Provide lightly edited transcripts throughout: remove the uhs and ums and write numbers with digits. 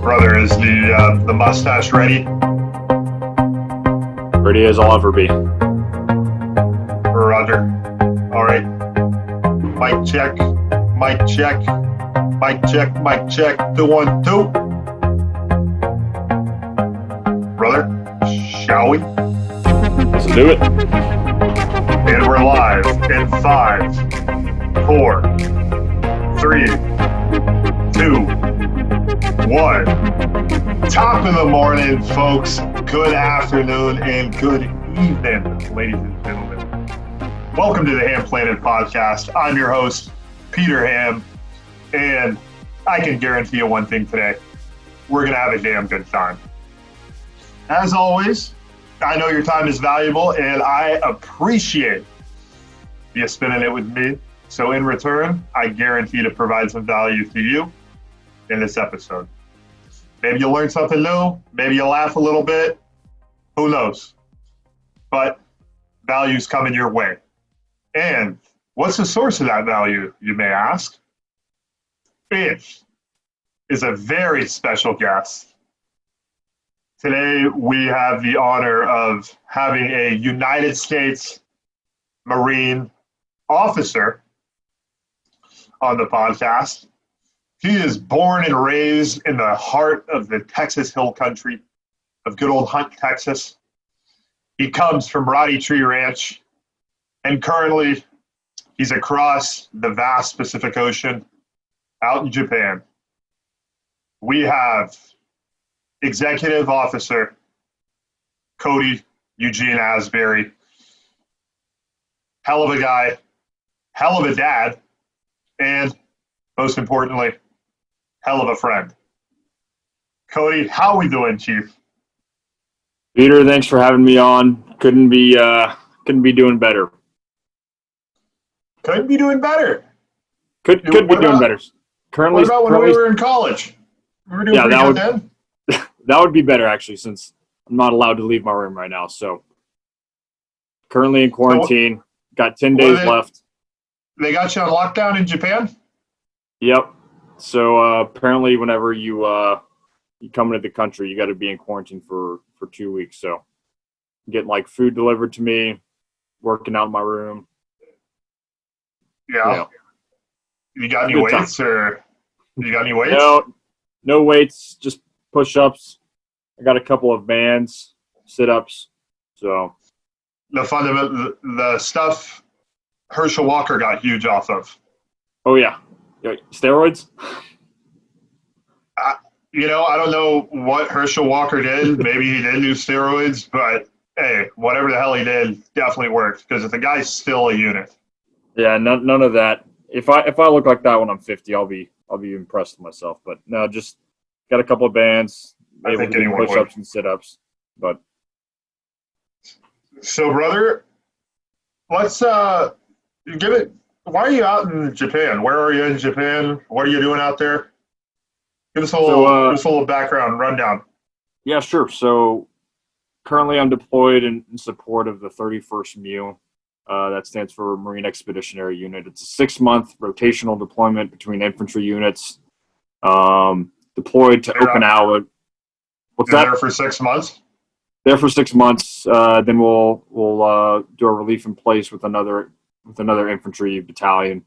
Brother, is the mustache ready? Ready as I'll ever be. Roger. All right. Mic check. Mic check. Mic check. Mic check. 2 1 2. Brother, shall we? Let's do it. And we're live in 5, 4, 3, 2, 1. Top of the morning, folks. Good afternoon and good evening, ladies and gentlemen. Welcome to the Hamm Planet Podcast. I'm your host, Peter Hamm, and I can guarantee you one thing today. We're going to have a damn good time. As always, I know your time is valuable, and I appreciate you spending it with me. So in return, I guarantee to provide some value to you in this episode. Maybe you'll learn something new. Maybe you'll laugh a little bit. Who knows? But value's coming your way. And what's the source of that value, you may ask? It is a very special guest. Today, we have the honor of having a United States Marine officer on the podcast. He is born and raised in the heart of the Texas Hill Country of good old Hunt, Texas. He comes from Roddy Tree Ranch, and currently he's across the vast Pacific Ocean out in Japan. We have Executive Officer Cody Eugene Asbury. Hell of a guy, hell of a dad, and most importantly, hell of a friend. Cody, how we doing, Chief? Peter, thanks for having me on. Couldn't be doing better. Couldn't be doing better. Could be doing better. Currently, what about when we were in college? We were doing pretty good then. That would be better, actually, since I'm not allowed to leave my room right now. So currently in quarantine, got 10 days left. They got you on lockdown in Japan? Yep. So apparently whenever you come into the country, you got to be in quarantine for 2 weeks. So getting like food delivered to me, working out in my room. Yeah. You got any weights or you got any weights? No weights, just push-ups. I got a couple of bands, sit-ups. So the stuff Herschel Walker got huge off of. Oh yeah. Steroids? I don't know what Herschel Walker did. Maybe he did do steroids, but hey, whatever the hell he did definitely worked because the guy's still a unit. Yeah, none of that. If I look like that when I'm 50, I'll be impressed with myself. But no, just got a couple of bands, able to do push-ups and sit-ups. But so, brother, let's give it. Why are you out in Japan? Where are you in Japan? What are you doing out there? Give us a little background rundown. Yeah, sure. So currently I'm deployed in support of the 31st MEU. That stands for Marine Expeditionary Unit. It's a 6-month rotational deployment between infantry units. Deployed to Okinawa. What's that? There for 6 months? There for 6 months. Then we'll do a relief in place with another infantry battalion,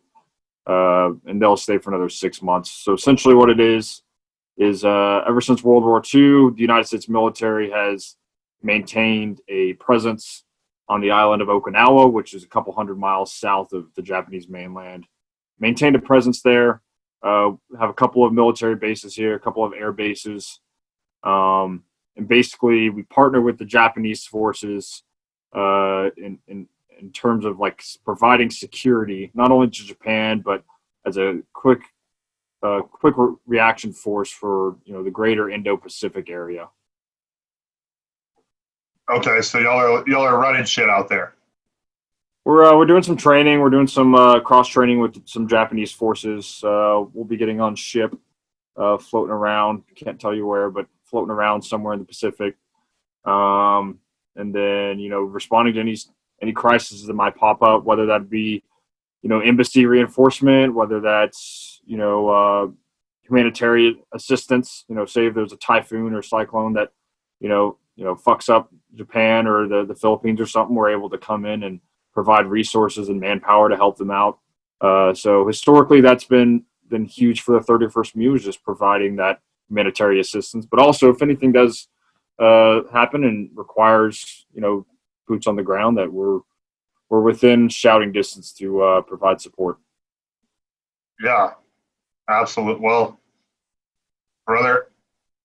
and they'll stay for another 6 months. So essentially what it is ever since World War II, the United States military has maintained a presence on the island of Okinawa, which is a couple hundred miles south of the Japanese mainland. Maintained a presence there, have a couple of military bases here, a couple of air bases. And basically we partner with the Japanese forces in terms of like providing security, not only to Japan, but as a quick reaction force for the greater Indo-Pacific area. Okay, so y'all are running shit out there. We're doing some training. We're doing some cross training with some Japanese forces. We'll be getting on ship, floating around. Can't tell you where, but floating around somewhere in the Pacific. And then responding to any crises that might pop up, whether that be embassy reinforcement, whether that's humanitarian assistance. Say if there's a typhoon or cyclone that fucks up Japan or the Philippines or something, we're able to come in and provide resources and manpower to help them out. So historically, that's been huge for the 31st Muse, just providing that humanitarian assistance. But also, if anything does happen and requires boots on the ground, that we're within shouting distance to provide support. Yeah, absolutely. Well, brother,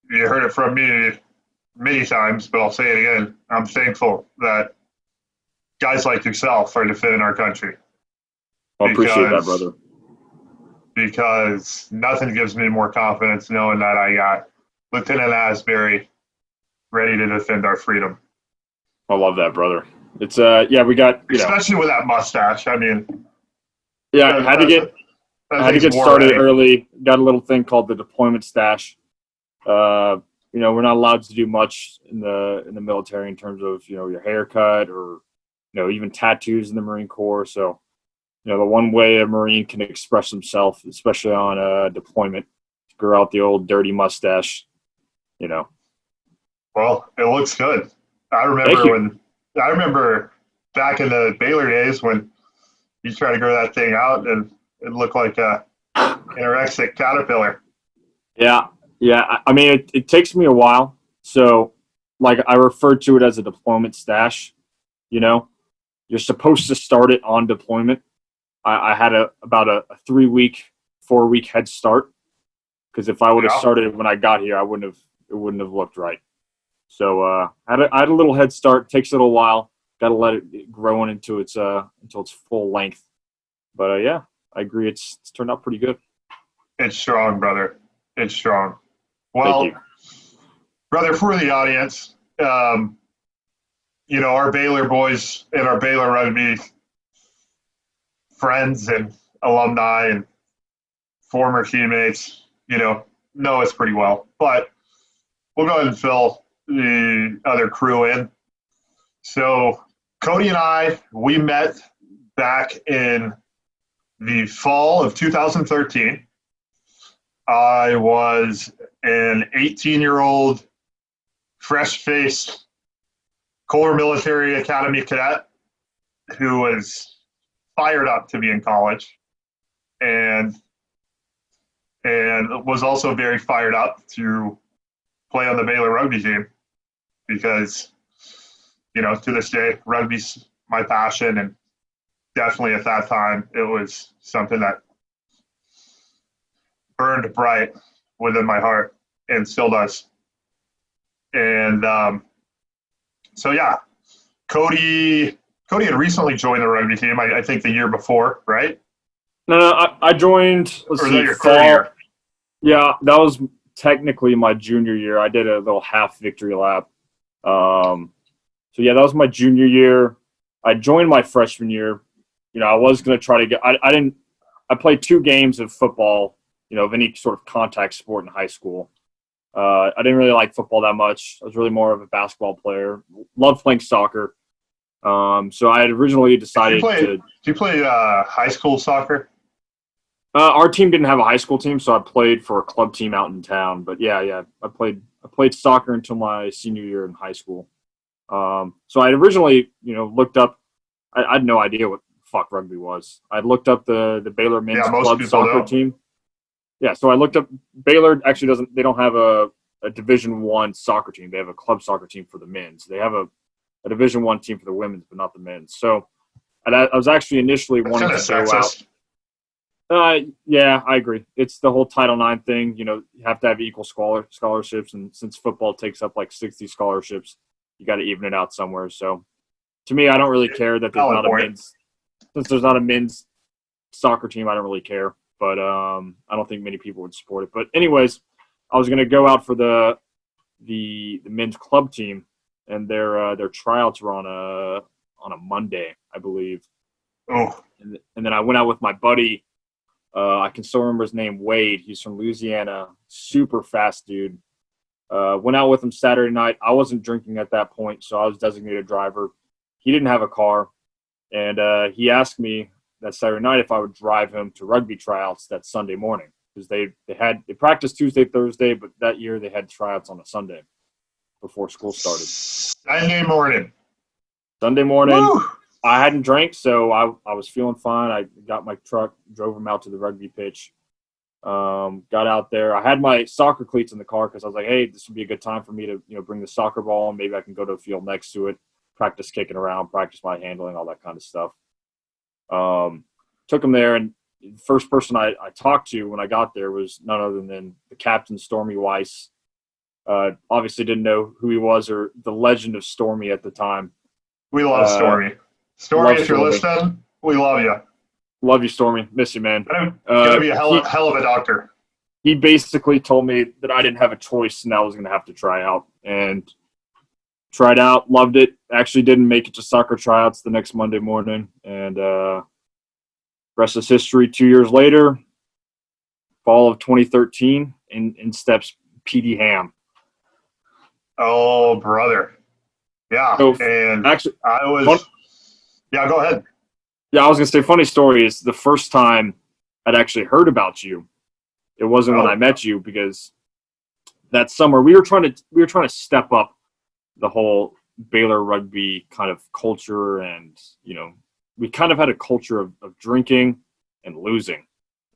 you heard it from me many times, but I'll say it again. I'm thankful that guys like yourself are defending our country. I appreciate that, brother. Because nothing gives me more confidence knowing that I got Lieutenant Asbury ready to defend our freedom. I love that, brother. It's we got especially with that mustache. I mean, I had to get started early. Got a little thing called the deployment stash. We're not allowed to do much in the military in terms of your haircut or even tattoos in the Marine Corps. So the one way a Marine can express himself, especially on deployment, is grow out the old dirty mustache. Well, it looks good. I remember back in the Baylor days when you try to grow that thing out and it looked like a anorexic caterpillar. Yeah. I mean, it takes me a while. So, like, I refer to it as a deployment stash. You're supposed to start it on deployment. I had about a 4-week head start, because if I would have started when I got here, it wouldn't have looked right. So I had a little head start. Takes a little while. Got to let it grow into its full length. But I agree. It's turned out pretty good. It's strong, brother. It's strong. Well, brother, for the audience, our Baylor boys and our Baylor rugby friends and alumni and former teammates, know us pretty well. But we'll go ahead and fill the other crew in. So Cody and I, we met back in the fall of 2013. I was an 18-year-old, fresh-faced Corps Military Academy cadet who was fired up to be in college and was also very fired up to play on the Baylor rugby team because, to this day, rugby's my passion, and definitely at that time it was something that burned bright within my heart and still does. And Cody had recently joined the rugby team, I think the year before, right? No, I joined. Or was that your third year? Yeah, that was technically my junior year. I did a little half victory lap. That was my junior year. I joined my freshman year. I was going to try to get. I played 2 games of football, of any sort of contact sport in high school. I didn't really like football that much. I was really more of a basketball player. Loved playing soccer. So I had originally decided Did you play high school soccer? Our team didn't have a high school team, so I played for a club team out in town. But I played soccer until my senior year in high school. So I originally, looked up. I had no idea what the fuck rugby was. I looked up the Baylor men's club soccer team. Yeah, so I looked up. Baylor actually don't have a Division I soccer team. They have a club soccer team for the men's. They have a Division I team for the women's, but not the men's. So I was actually initially wanting to go out. Yeah, I agree. It's the whole Title IX thing. You have to have equal scholarships, and since football takes up like 60 scholarships, you got to even it out somewhere. So to me, I don't really care that there's not a men's. Since there's not a men's soccer team, I don't really care. But I don't think many people would support it. But anyways, I was going to go out for the men's club team, and their tryouts were on a Monday, I believe. Oh. And then I went out with my buddy. I can still remember his name, Wade. He's from Louisiana, super fast dude. Went out with him Saturday night. I wasn't drinking at that point, so I was designated driver. He didn't have a car, and he asked me that Saturday night if I would drive him to rugby tryouts that Sunday morning. because they practiced Tuesday, Thursday, but that year they had tryouts on a Sunday before school started. Sunday morning. Woo! I hadn't drank, so I was feeling fine. I got my truck, drove them out to the rugby pitch. Got out there. I had my soccer cleats in the car because I was like, hey, this would be a good time for me to bring the soccer ball, and maybe I can go to a field next to it, practice kicking around, practice my handling, all that kind of stuff. Took them there, and the first person I talked to when I got there was none other than the captain, Stormy Weiss. Obviously didn't know who he was or the legend of Stormy at the time. We love Stormy. Stormy, if you're listening, we love you. Love you, Stormy. Miss you, man. Gonna be a hell of a doctor. He basically told me that I didn't have a choice and I was going to have to try out. And tried out, loved it. Actually didn't make it to soccer tryouts the next Monday morning. And rest is history. 2 years later, fall of 2013, in steps PD Hamm. Oh, brother. Yeah. So, and actually, yeah, go ahead. Yeah, I was going to say, funny story is the first time I'd actually heard about you, it wasn't when I met you, because that summer we were trying to step up the whole Baylor rugby kind of culture, and we kind of had a culture of drinking and losing.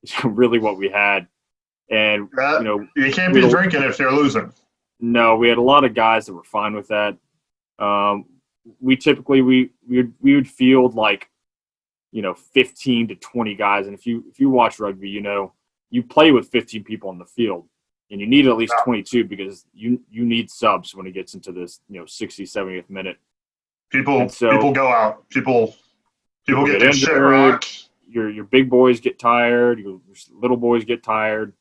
It's really what we had. And you can't be drinking if they're losing. No, we had a lot of guys that were fine with that. We typically we would field like 15 to 20 guys, and if you watch rugby, you play with 15 people on the field, and you need at least 22 because you need subs when it gets into this 60th, 70th minute. People go out. People get their shit rocked. Your big boys get tired. Your little boys get tired.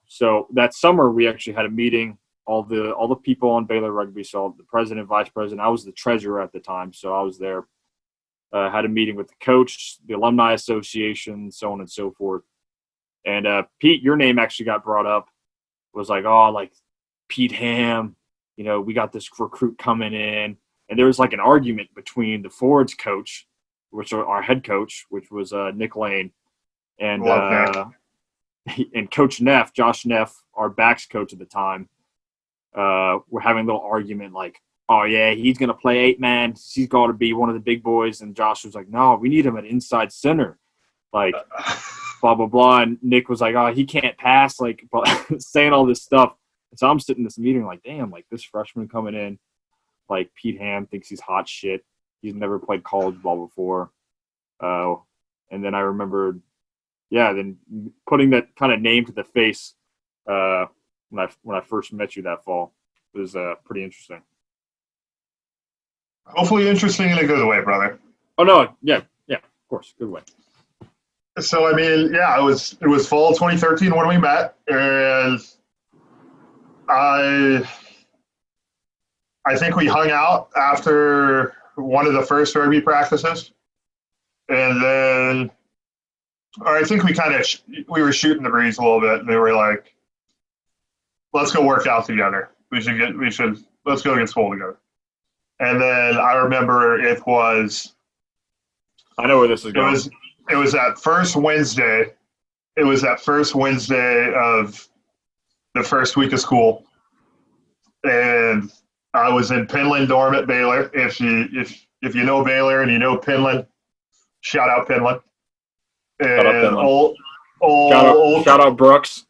So that summer we actually had a meeting. All the people on Baylor rugby, so the president, vice president. I was the treasurer at the time, so I was there. Had a meeting with the coach, the alumni association, so on and so forth. And Pete, your name actually got brought up. It was like, Pete Hamm, we got this recruit coming in. And there was like an argument between the forwards coach, which are our head coach, which was Nick Lane, and and Coach Neff, Josh Neff, our backs coach at the time. We're having a little argument like, oh, yeah, he's going to play 8-man. He's got to be one of the big boys. And Josh was like, no, we need him at inside center. Like, blah, blah, blah. And Nick was like, oh, he can't pass, like, saying all this stuff. And so I'm sitting in this meeting like, damn, like, this freshman coming in, like, Pete Hamm thinks he's hot shit. He's never played college ball before. And then I remembered, then putting that kind of name to the face when I first met you that fall was pretty interesting. Hopefully interesting in a good way, brother. Oh, no. Yeah, of course. Good way. So, it was fall 2013 when we met, and I think we hung out after one of the first rugby practices, and then I think we were shooting the breeze a little bit, and they were like, let's go work out together. Let's go get swole together. And then I remember I know where this is going. It was that first Wednesday. It was that first Wednesday of the first week of school. And I was in Penland dorm at Baylor. If you know Baylor and you know Penland, shout out Penland. And shout out Brooks.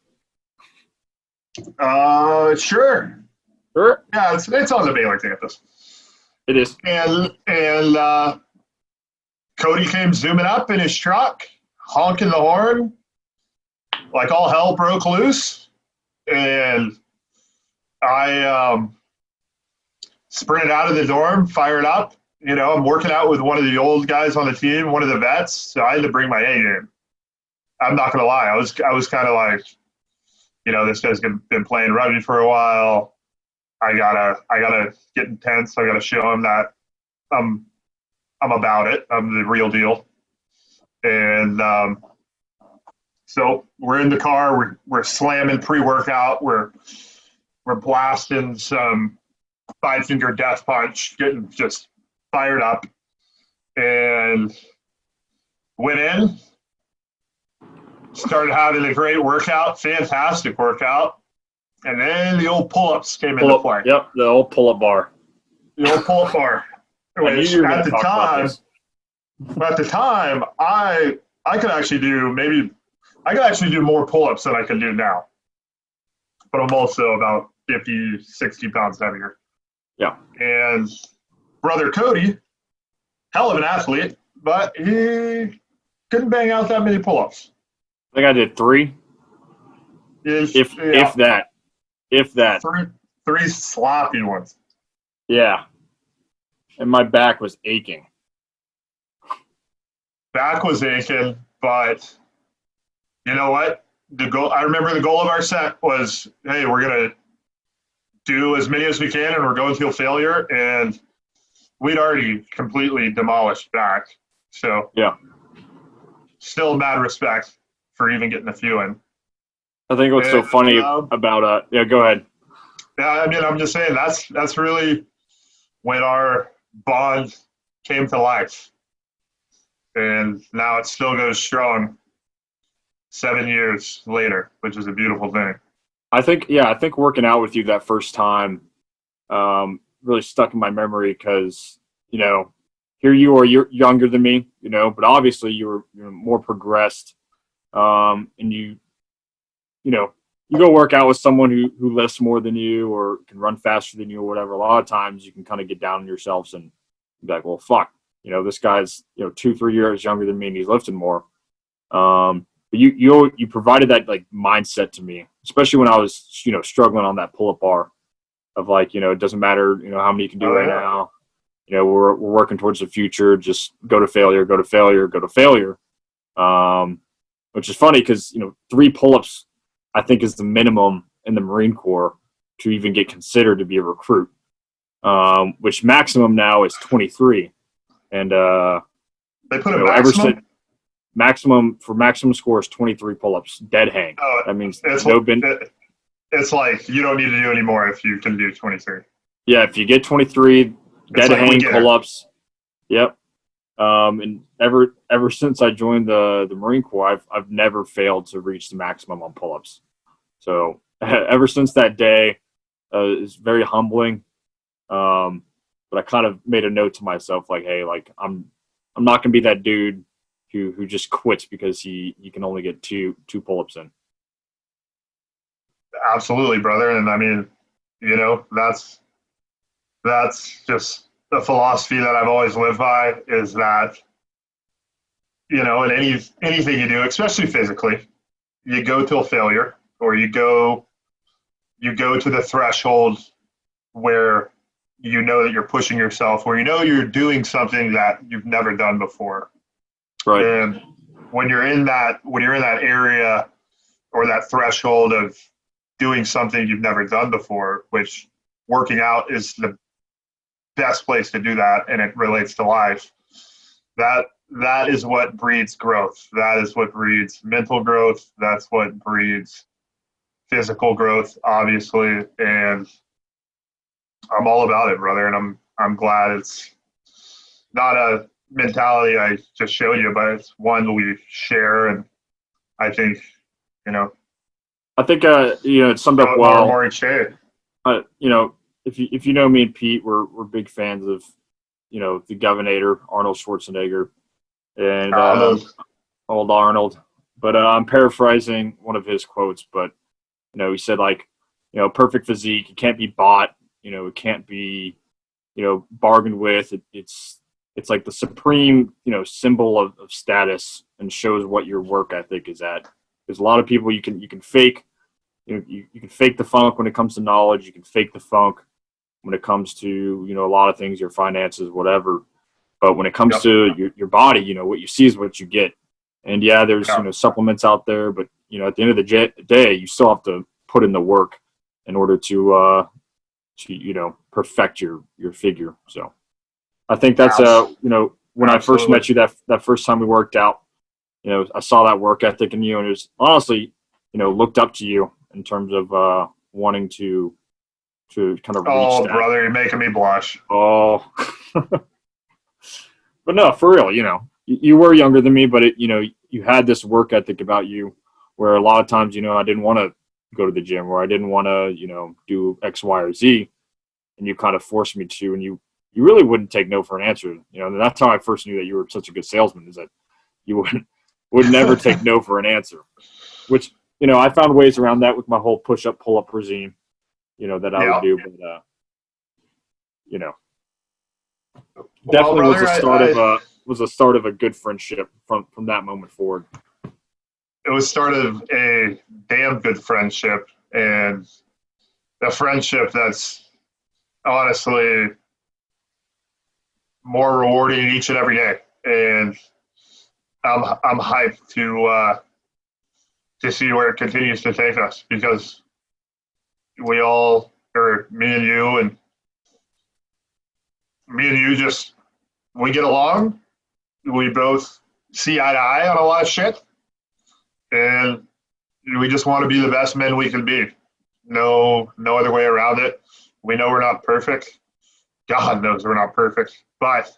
Sure. Yeah, it's on the Baylor campus. It is. And Cody came zooming up in his truck, honking the horn, like all hell broke loose. And I sprinted out of the dorm, fired up. I'm working out with one of the old guys on the team, one of the vets, so I had to bring my A game. I'm not going to lie. I was kind of like, this guy's been playing rugby for a while. I gotta get intense. I gotta show him that I'm about it. I'm the real deal. And so we're in the car. We're slamming pre-workout. We're blasting some 5-finger death punch, getting just fired up, and went in. Started having a great workout, fantastic workout. And then the old pull-ups came into play. Yep, the old pull-up bar. The old pull-up bar. Which at the time, I could actually do more pull-ups than I can do now. But I'm also about 50, 60 pounds heavier. Yeah. And brother Cody, hell of an athlete, but he couldn't bang out that many pull-ups. I think I did 3. If that. Three sloppy ones. Yeah. And my back was aching. Back was aching, but you know what? I remember the goal of our set was, hey, we're going to do as many as we can, and we're going through failure. And we'd already completely demolished back. So, yeah. Still mad respect for even getting a few in. I think what's so funny about yeah, go ahead. Yeah, I mean, I'm just saying that's really when our bond came to life. And now it still goes strong 7 years later, which is a beautiful thing. I think working out with you that first time really stuck in my memory because, here you're younger than me, but obviously you're more progressed. And you go work out with someone who lifts more than you or can run faster than you or whatever. A lot of times you can kind of get down on yourselves and be like, well, fuck, this guy's, 2-3 years younger than me and he's lifting more. But you provided that like mindset to me, especially when I was, struggling on that pull-up bar of like, it doesn't matter, how many you can do right now. We're working towards the future. Just go to failure, go to failure, go to failure. Which is funny because, 3 pull-ups, I think, is the minimum in the Marine Corps to even get considered to be a recruit, which maximum now is 23. And they put a maximum score is 23 pull-ups, dead hang. Oh, that means it's like you don't need to do any more if you can do 23. Yeah, if you get 23 dead hang pull-ups, yep. And ever since I joined the Marine Corps, I've never failed to reach the maximum on pull-ups. So ever since that day, it's very humbling. But I kind of made a note to myself, like, hey, like I'm not gonna be that dude who just quits because he can only get two pull-ups in. Absolutely, brother. And I mean, that's just the philosophy that I've always lived by is that, in anything you do, especially physically, you go till failure or you go to the threshold where that you're pushing yourself, where you're doing something that you've never done before. Right. And when you're in that area or that threshold of doing something you've never done before, which working out is the best place to do that, and it relates to life. That is what breeds growth. That is what breeds mental growth. That's what breeds physical growth, obviously. And I'm all about it, brother. And I'm glad it's not a mentality I just showed you, but it's one we share. And I think, it's summed up well. More each day. If you know me and Pete, we're big fans of, the Governator, Arnold Schwarzenegger, and old Arnold. But I'm paraphrasing one of his quotes. But he said like, perfect physique, it can't be bought. It can't be, bargained with. It's like the supreme, symbol of status and shows what your work ethic is at. There's a lot of people you can fake. You can fake the funk when it comes to knowledge. You can fake the funk when it comes to, a lot of things, your finances, whatever. But when it comes to your body, what you see is what you get. And yeah, there's, supplements out there, but, at the end of the day, you still have to put in the work in order to perfect your figure. So I think that's, when I first met you, that first time we worked out, I saw that work ethic in you, and it was honestly, looked up to you in terms of wanting to kind of reach that. Brother, you're making me blush. Oh, but no, for real, you were younger than me, but you had this work ethic about you where a lot of times, I didn't want to go to the gym, or I didn't want to, do X, Y, or Z, and you kind of forced me to, and you really wouldn't take no for an answer. And that's how I first knew that you were such a good salesman, is that you would never take no for an answer, which, I found ways around that with my whole push-up, pull-up regime, that I would do, but, definitely was a start of a good friendship from that moment forward. It was start of a damn good friendship, and a friendship that's honestly more rewarding each and every day. And I'm hyped to see where it continues to take us, because me and you just, we get along. We both see eye to eye on a lot of shit, and we just want to be the best men we can be. No other way around it. We know we're not perfect. God knows we're not perfect, but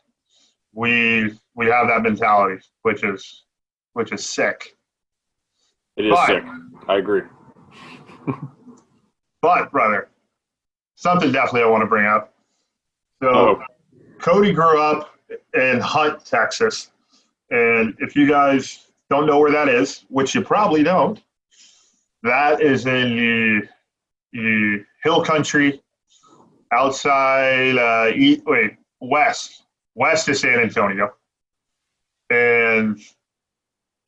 we have that mentality, which is sick. It is sick. I agree. But, brother, something definitely I want to bring up. So, Cody grew up in Hunt, Texas. And if you guys don't know where that is, which you probably don't, that is in the hill country outside, west of San Antonio. And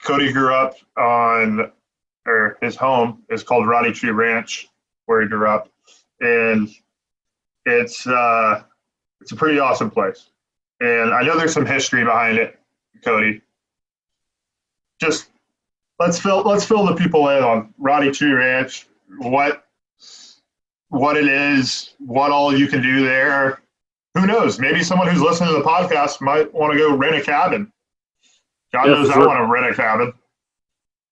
Cody grew up his home is called Roddy Tree Ranch, where he grew up. And it's a pretty awesome place. And I know there's some history behind it, Cody. Just let's fill the people in on Roddy Tree Ranch, what it is, what all you can do there. Who knows? Maybe someone who's listening to the podcast might want to go rent a cabin. God knows I want to rent a cabin.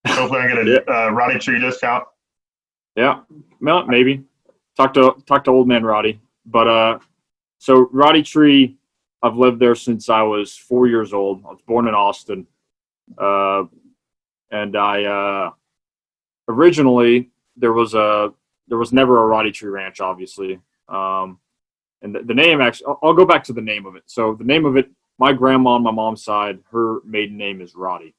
Hopefully I get a Roddy Tree discount. Yeah, well, maybe. Talk to old man Roddy. But so Roddy Tree, I've lived there since I was 4 years old. I was born in Austin. And I originally there was never a Roddy Tree Ranch, obviously. And the name, actually, I'll go back to the name of it. So the name of it, my grandma on my mom's side, her maiden name is Roddy.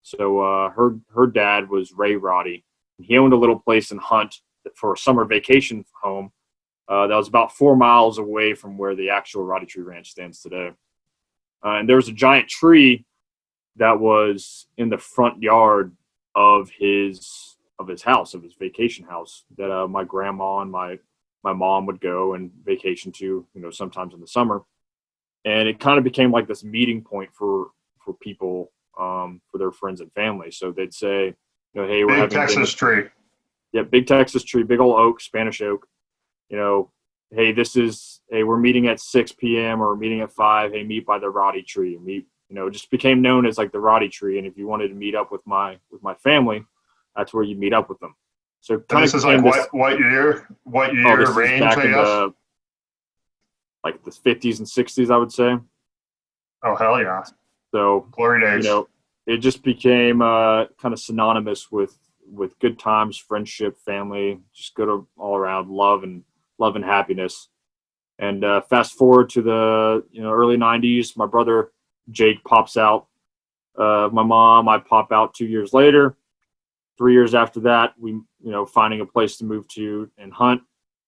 So her dad was Ray Roddy. He owned a little place in Hunt for a summer vacation home that was about 4 miles away from where the actual Roddy Tree Ranch stands today. And there was a giant tree that was in the front yard of his house, of his vacation house, that my grandma and my mom would go and vacation to, sometimes in the summer. And it kind of became like this meeting point for people, for their friends and family. So they'd say, hey, we're having Texas tree. Yeah, big Texas tree, big old oak, Spanish oak. Hey, we're meeting at 6 p.m. or we're meeting at 5. Hey, meet by the Roddy Tree. It just became known as like the Roddy Tree. And if you wanted to meet up with my family, that's where you meet up with them. So kind this is like what year? What year range? Back in the 50s and 60s, I would say. Oh, hell yeah! So glory days. It just became kind of synonymous with good times, friendship, family, just good all around love and happiness. And fast forward to the early 90s, my brother Jake pops out. My mom, I pop out 2 years later. 3 years after that, we finding a place to move to in Hunt.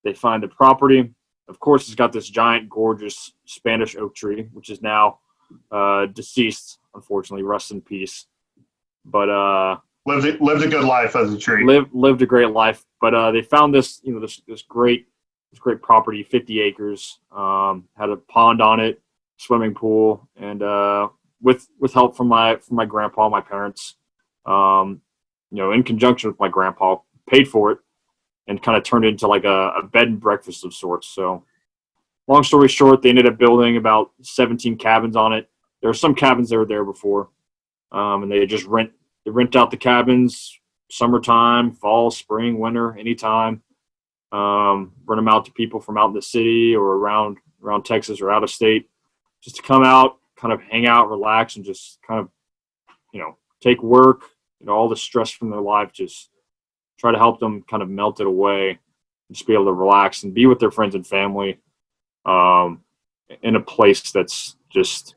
They find the property. Of course, it's got this giant, gorgeous Spanish oak tree, which is now deceased, unfortunately. Rest in peace. But lived a good life as a tree. Lived a great life. But they found this this great property, 50 acres. Had a pond on it, swimming pool, and with help from my grandpa, my parents, in conjunction with my grandpa, paid for it and kind of turned into like a bed and breakfast of sorts. So long story short, they ended up building about 17 cabins on it. There are some cabins that were there before, and they just rent out the cabins summertime, fall, spring, winter, anytime. Rent them out to people from out in the city or around Texas or out of state, just to come out, kind of hang out, relax, and just kind of, take work, all the stress from their life, just try to help them kind of melt it away, just be able to relax and be with their friends and family in a place that's just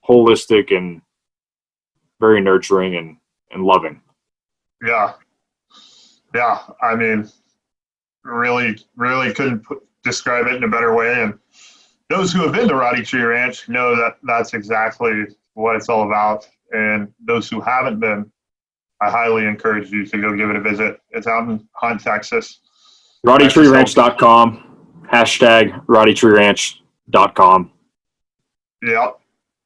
holistic and very nurturing and loving. Yeah. Yeah. I mean, really, really couldn't describe it in a better way. And those who have been to Roddy Tree Ranch know that that's exactly what it's all about. And those who haven't been, I highly encourage you to go give it a visit. It's out in Hunt, Texas. RoddyTreeRanch.com, hashtag RoddyTreeRanch.com. Yeah.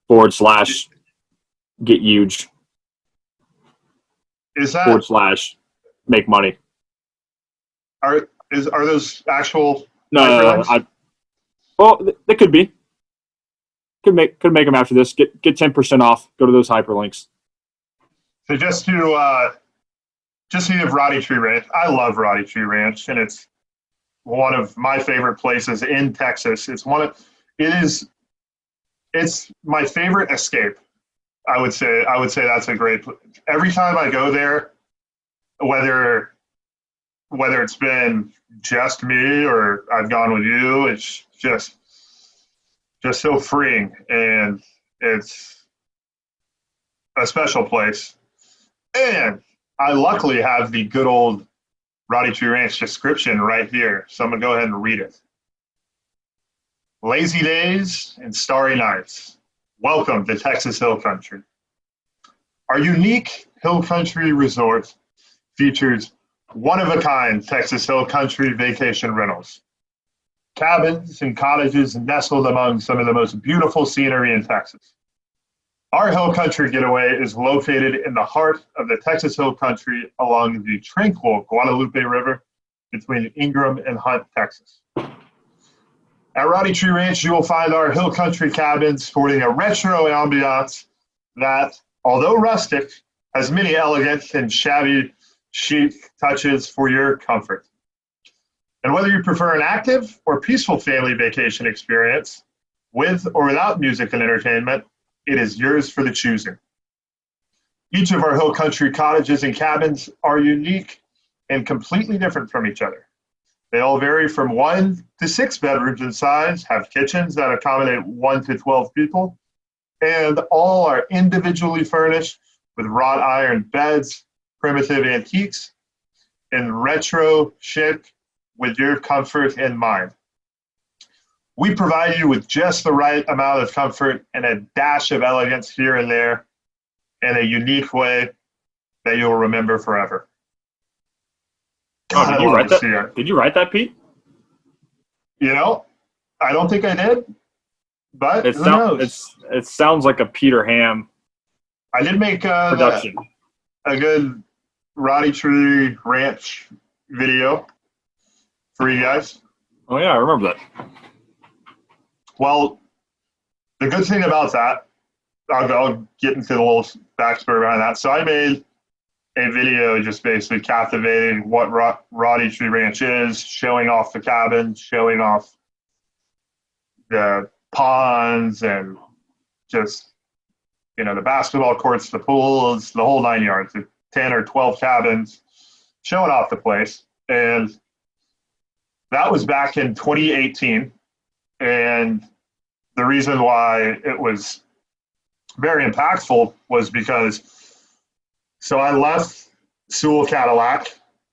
/ get huge. Is that / make money. Are those actual No, they could be. Could make them after this. Get 10% off. Go to those hyperlinks. So just to give Roddy Tree Ranch, I love Roddy Tree Ranch, and it's one of my favorite places in Texas. It's my favorite escape. I would say that's a great place. Every time I go there, whether it's been just me or I've gone with you, it's just so freeing, and it's a special place. And I luckily have the good old Roddy Tree Ranch description right here, so I'm going to go ahead and read it. Lazy days and starry nights. Welcome to Texas Hill Country. Our unique Hill Country resort features one-of-a-kind Texas Hill Country vacation rentals. Cabins and cottages nestled among some of the most beautiful scenery in Texas. Our Hill Country getaway is located in the heart of the Texas Hill Country along the tranquil Guadalupe River between Ingram and Hunt, Texas. At Roddy Tree Ranch, you will find our Hill Country cabins sporting a retro ambiance that, although rustic, has many elegant and shabby chic touches for your comfort. And whether you prefer an active or peaceful family vacation experience, with or without music and entertainment, it is yours for the choosing. Each of our Hill Country cottages and cabins are unique and completely different from each other. They all vary from 1 to 6 bedrooms in size, have kitchens that accommodate 1 to 12 people, and all are individually furnished with wrought iron beds, primitive antiques, and retro chic with your comfort in mind. We provide you with just the right amount of comfort and a dash of elegance here and there in a unique way that you'll remember forever. God, did you write that? Did you write that, Pete? I don't think I did, but who knows? It sounds like a Peter Hamm I did make production. A good Roddy Tree Ranch video for you guys. Oh, yeah, I remember that. Well, the good thing about that, I'll get into the little backstory behind that. So I made a video just basically captivating what Roddy Tree Ranch is, showing off the cabin, showing off the ponds, and just, the basketball courts, the pools, the whole 9 yards, the 10 or 12 cabins, showing off the place. And that was back in 2018. And the reason why it was very impactful was because, so I left Sewell Cadillac.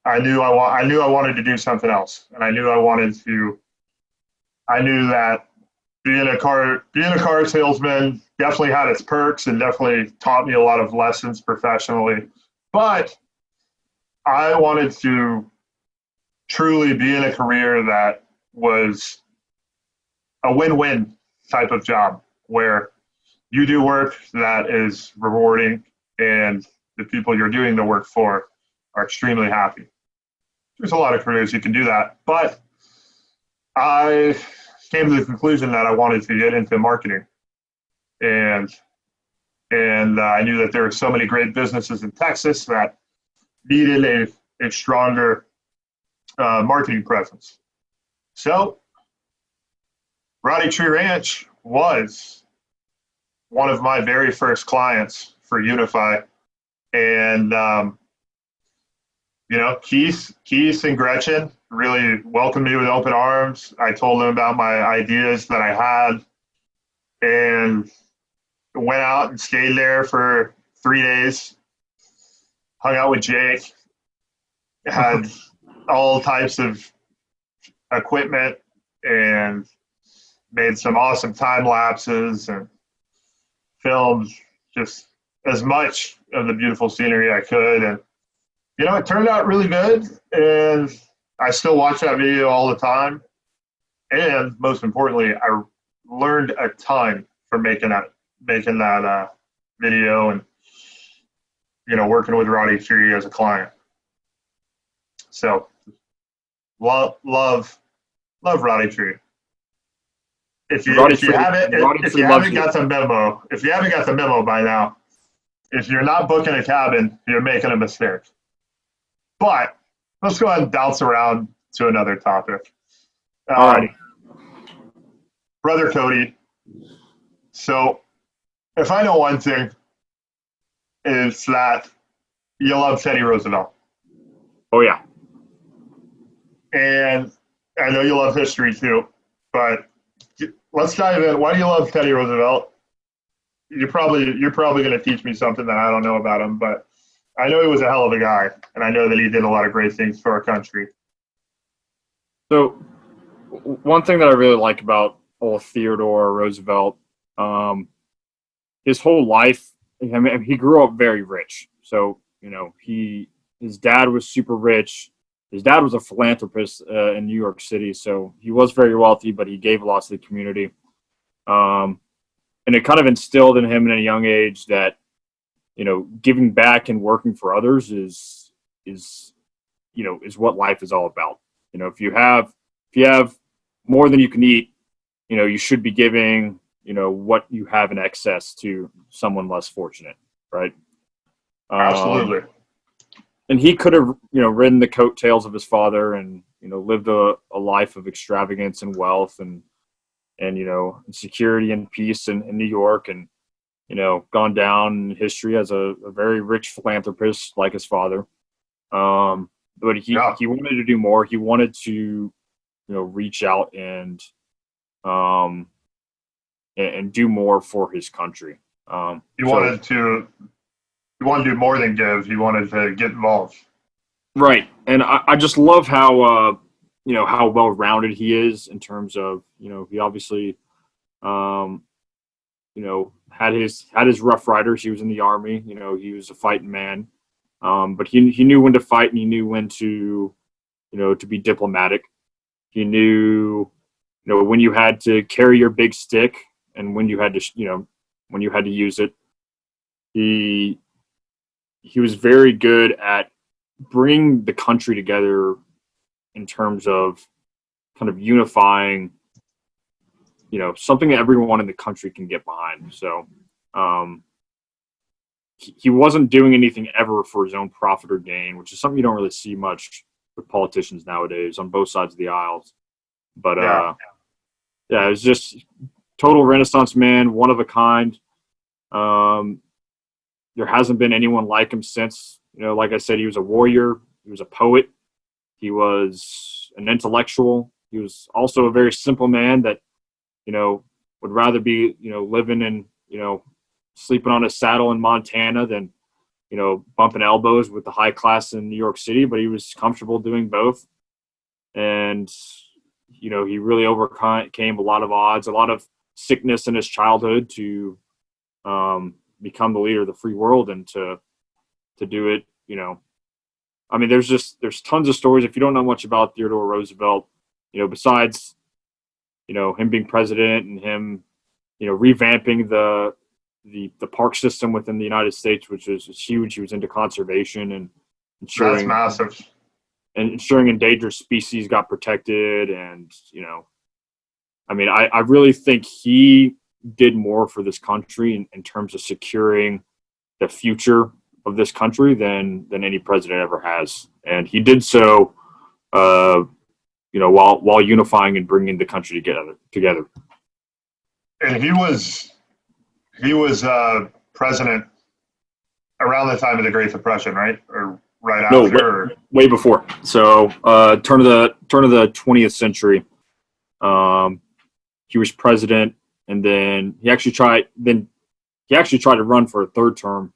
I knew I wanted to do something else, and I knew that being a car salesman definitely had its perks and definitely taught me a lot of lessons professionally. But I wanted to truly be in a career that was a win-win type of job where you do work that is rewarding and the people you're doing the work for are extremely happy. There's a lot of careers you can do that, but I came to the conclusion that I wanted to get into marketing. And I knew that there were so many great businesses in Texas that needed a stronger marketing presence. So Roddy Tree Ranch was one of my very first clients for Unify And, Keith and Gretchen really welcomed me with open arms. I told them about my ideas that I had and went out and stayed there for 3 days, hung out with Jake, had all types of equipment and made some awesome time lapses and filmed just as much of the beautiful scenery I could. And, it turned out really good. And I still watch that video all the time. And most importantly, I learned a ton from making that video and, working with Roddy Tree as a client. So love Roddy Tree. If you haven't got the memo by now, if you're not booking a cabin, you're making a mistake. But let's go ahead and bounce around to another topic. All righty. Brother Cody. So if I know one thing, is that you love Teddy Roosevelt. Oh, yeah. And I know you love history too, but let's dive in. Why do you love Teddy Roosevelt? You're probably going to teach me something that I don't know about him, but I know he was a hell of a guy, and I know that he did a lot of great things for our country. So one thing that I really like about old Theodore Roosevelt, his whole life, I mean, he grew up very rich. So, his dad was super rich. His dad was a philanthropist in New York City, so he was very wealthy, but he gave lots to the community. And it kind of instilled in him at a young age that, giving back and working for others is what life is all about. If you have more than you can eat, you should be giving, what you have in excess to someone less fortunate, right? Absolutely. And he could have, ridden the coattails of his father and, lived a life of extravagance and wealth and security and peace in New York and, gone down in history as a very rich philanthropist like his father. But he wanted to do more. He wanted to, reach out and do more for his country. He wanted to do more than give. He wanted to get involved. Right. And I just love how, how well-rounded he is in terms of, he obviously, had his Rough Riders. He was in the Army. He was a fighting man. But he knew when to fight and he knew when to, to be diplomatic. He knew, when you had to carry your big stick and when you had to, when you had to use it. He was very good at bringing the country together in terms of kind of unifying, something that everyone in the country can get behind. So he wasn't doing anything ever for his own profit or gain, which is something you don't really see much with politicians nowadays on both sides of the aisles. But it was just total Renaissance man, one of a kind. There hasn't been anyone like him since. Like I said, he was a warrior. He was a poet. He was an intellectual. He was also a very simple man that, would rather be, living and, sleeping on a saddle in Montana than, bumping elbows with the high class in New York City. But he was comfortable doing both. And, he really overcame a lot of odds, a lot of sickness in his childhood to become the leader of the free world and to do it, I mean, there's tons of stories. If you don't know much about Theodore Roosevelt, besides, him being president and him, revamping the park system within the United States, which is huge. He was into conservation and ensuring that's massive. And ensuring endangered species got protected. And, I mean, I really think he did more for this country in terms of securing the future of this country than any president ever has. And he did so, while unifying and bringing the country together. And he was president around the time of the Great Depression, right? Or right No, after? way before. So turn of the 20th century. He was president, and then he actually tried to run for a third term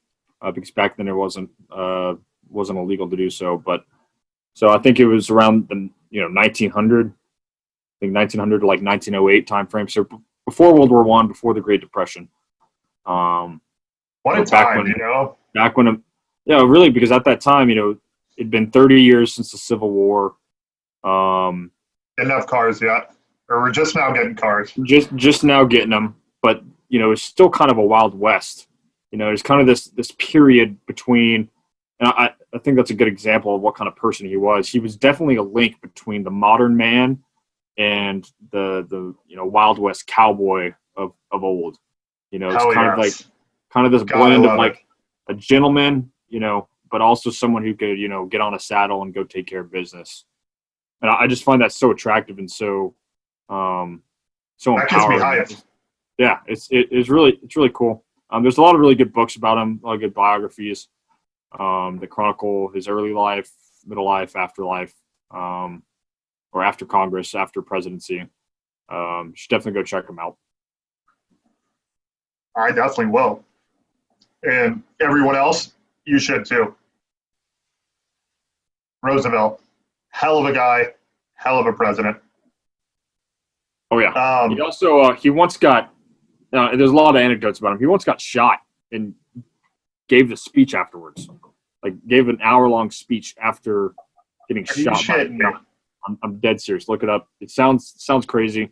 because back then it wasn't illegal to do so. But so I think it was around the 1900. I think 1900 to like 1908 time frame. So before World War I, before the Great Depression. What a time, Back when, really, because at that time, it'd been 30 years since the Civil War. Didn't have cars yet, or we're just now getting cars. Just now getting them, but it's still kind of a Wild West. There's kind of this period between, and I think that's a good example of what kind of person he was. He was definitely a link between the modern man and the Wild West cowboy of old. It's kind of this blend of like a gentleman, but also someone who could, get on a saddle and go take care of business. And I just find that so attractive and so empowering. That gets me hyped. Yeah, it's really cool. There's a lot of really good books about him, a lot of good biographies that chronicle his early life, middle life, afterlife, or after Congress, after presidency. You should definitely go check him out. I definitely will. And everyone else, you should too. Roosevelt, hell of a guy, hell of a president. Oh yeah. He also he once got. There's a lot of anecdotes about him. He once got shot and gave the speech afterwards. Like gave an hour-long speech after getting shot. I'm dead serious. Look it up. It sounds crazy.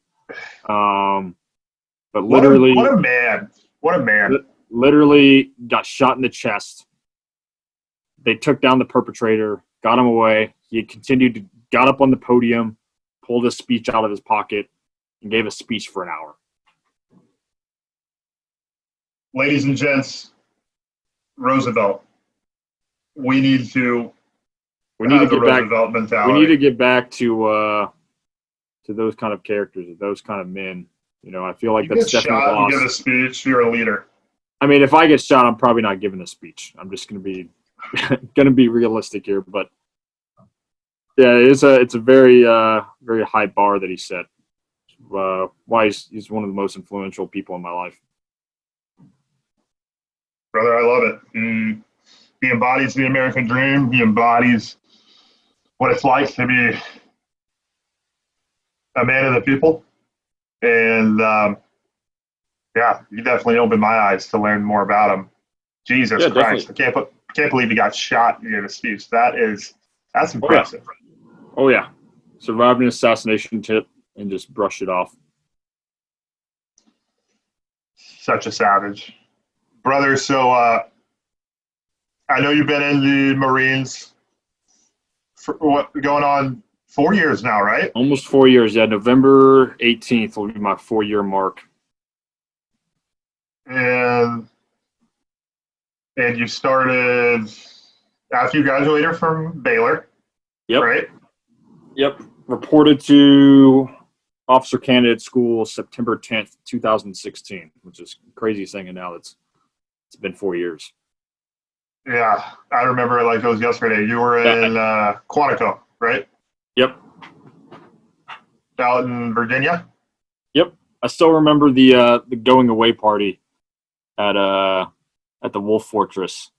But literally, what a man. What a man. Literally got shot in the chest. They took down the perpetrator, got him away. He got up on the podium, pulled a speech out of his pocket, and gave a speech for an hour. Ladies and gents, Roosevelt, we need to mentality. We need to get back to those kind of characters, those kind of men. I feel like that's definitely lost. You give a speech, you're a leader. I mean, if I get shot, I'm probably not giving a speech. I'm just going to be realistic here, but yeah, it's a very very high bar that he set. Why he's one of the most influential people in my life. Brother, I love it. He embodies the American dream. He embodies what it's like to be a man of the people. And you definitely opened my eyes to learn more about him. Jesus Christ. Definitely. I can't believe he got shot and gave a speech. That's impressive. Oh yeah. Survived an assassination attempt and just brushed it off. Such a savage. Brother, so I know you've been in the Marines for going on 4 years now, right? Almost 4 years, yeah. November 18th will be my 4-year mark. And you started after you graduated from Baylor. Yep. Right? Yep. Reported to Officer Candidate School September 10th, 2016, which is crazy saying now it's been 4 years. Yeah, I remember it like it was yesterday. You were in Quantico, right? Yep. Out in Virginia? Yep. I still remember the going away party at the Wolf Fortress.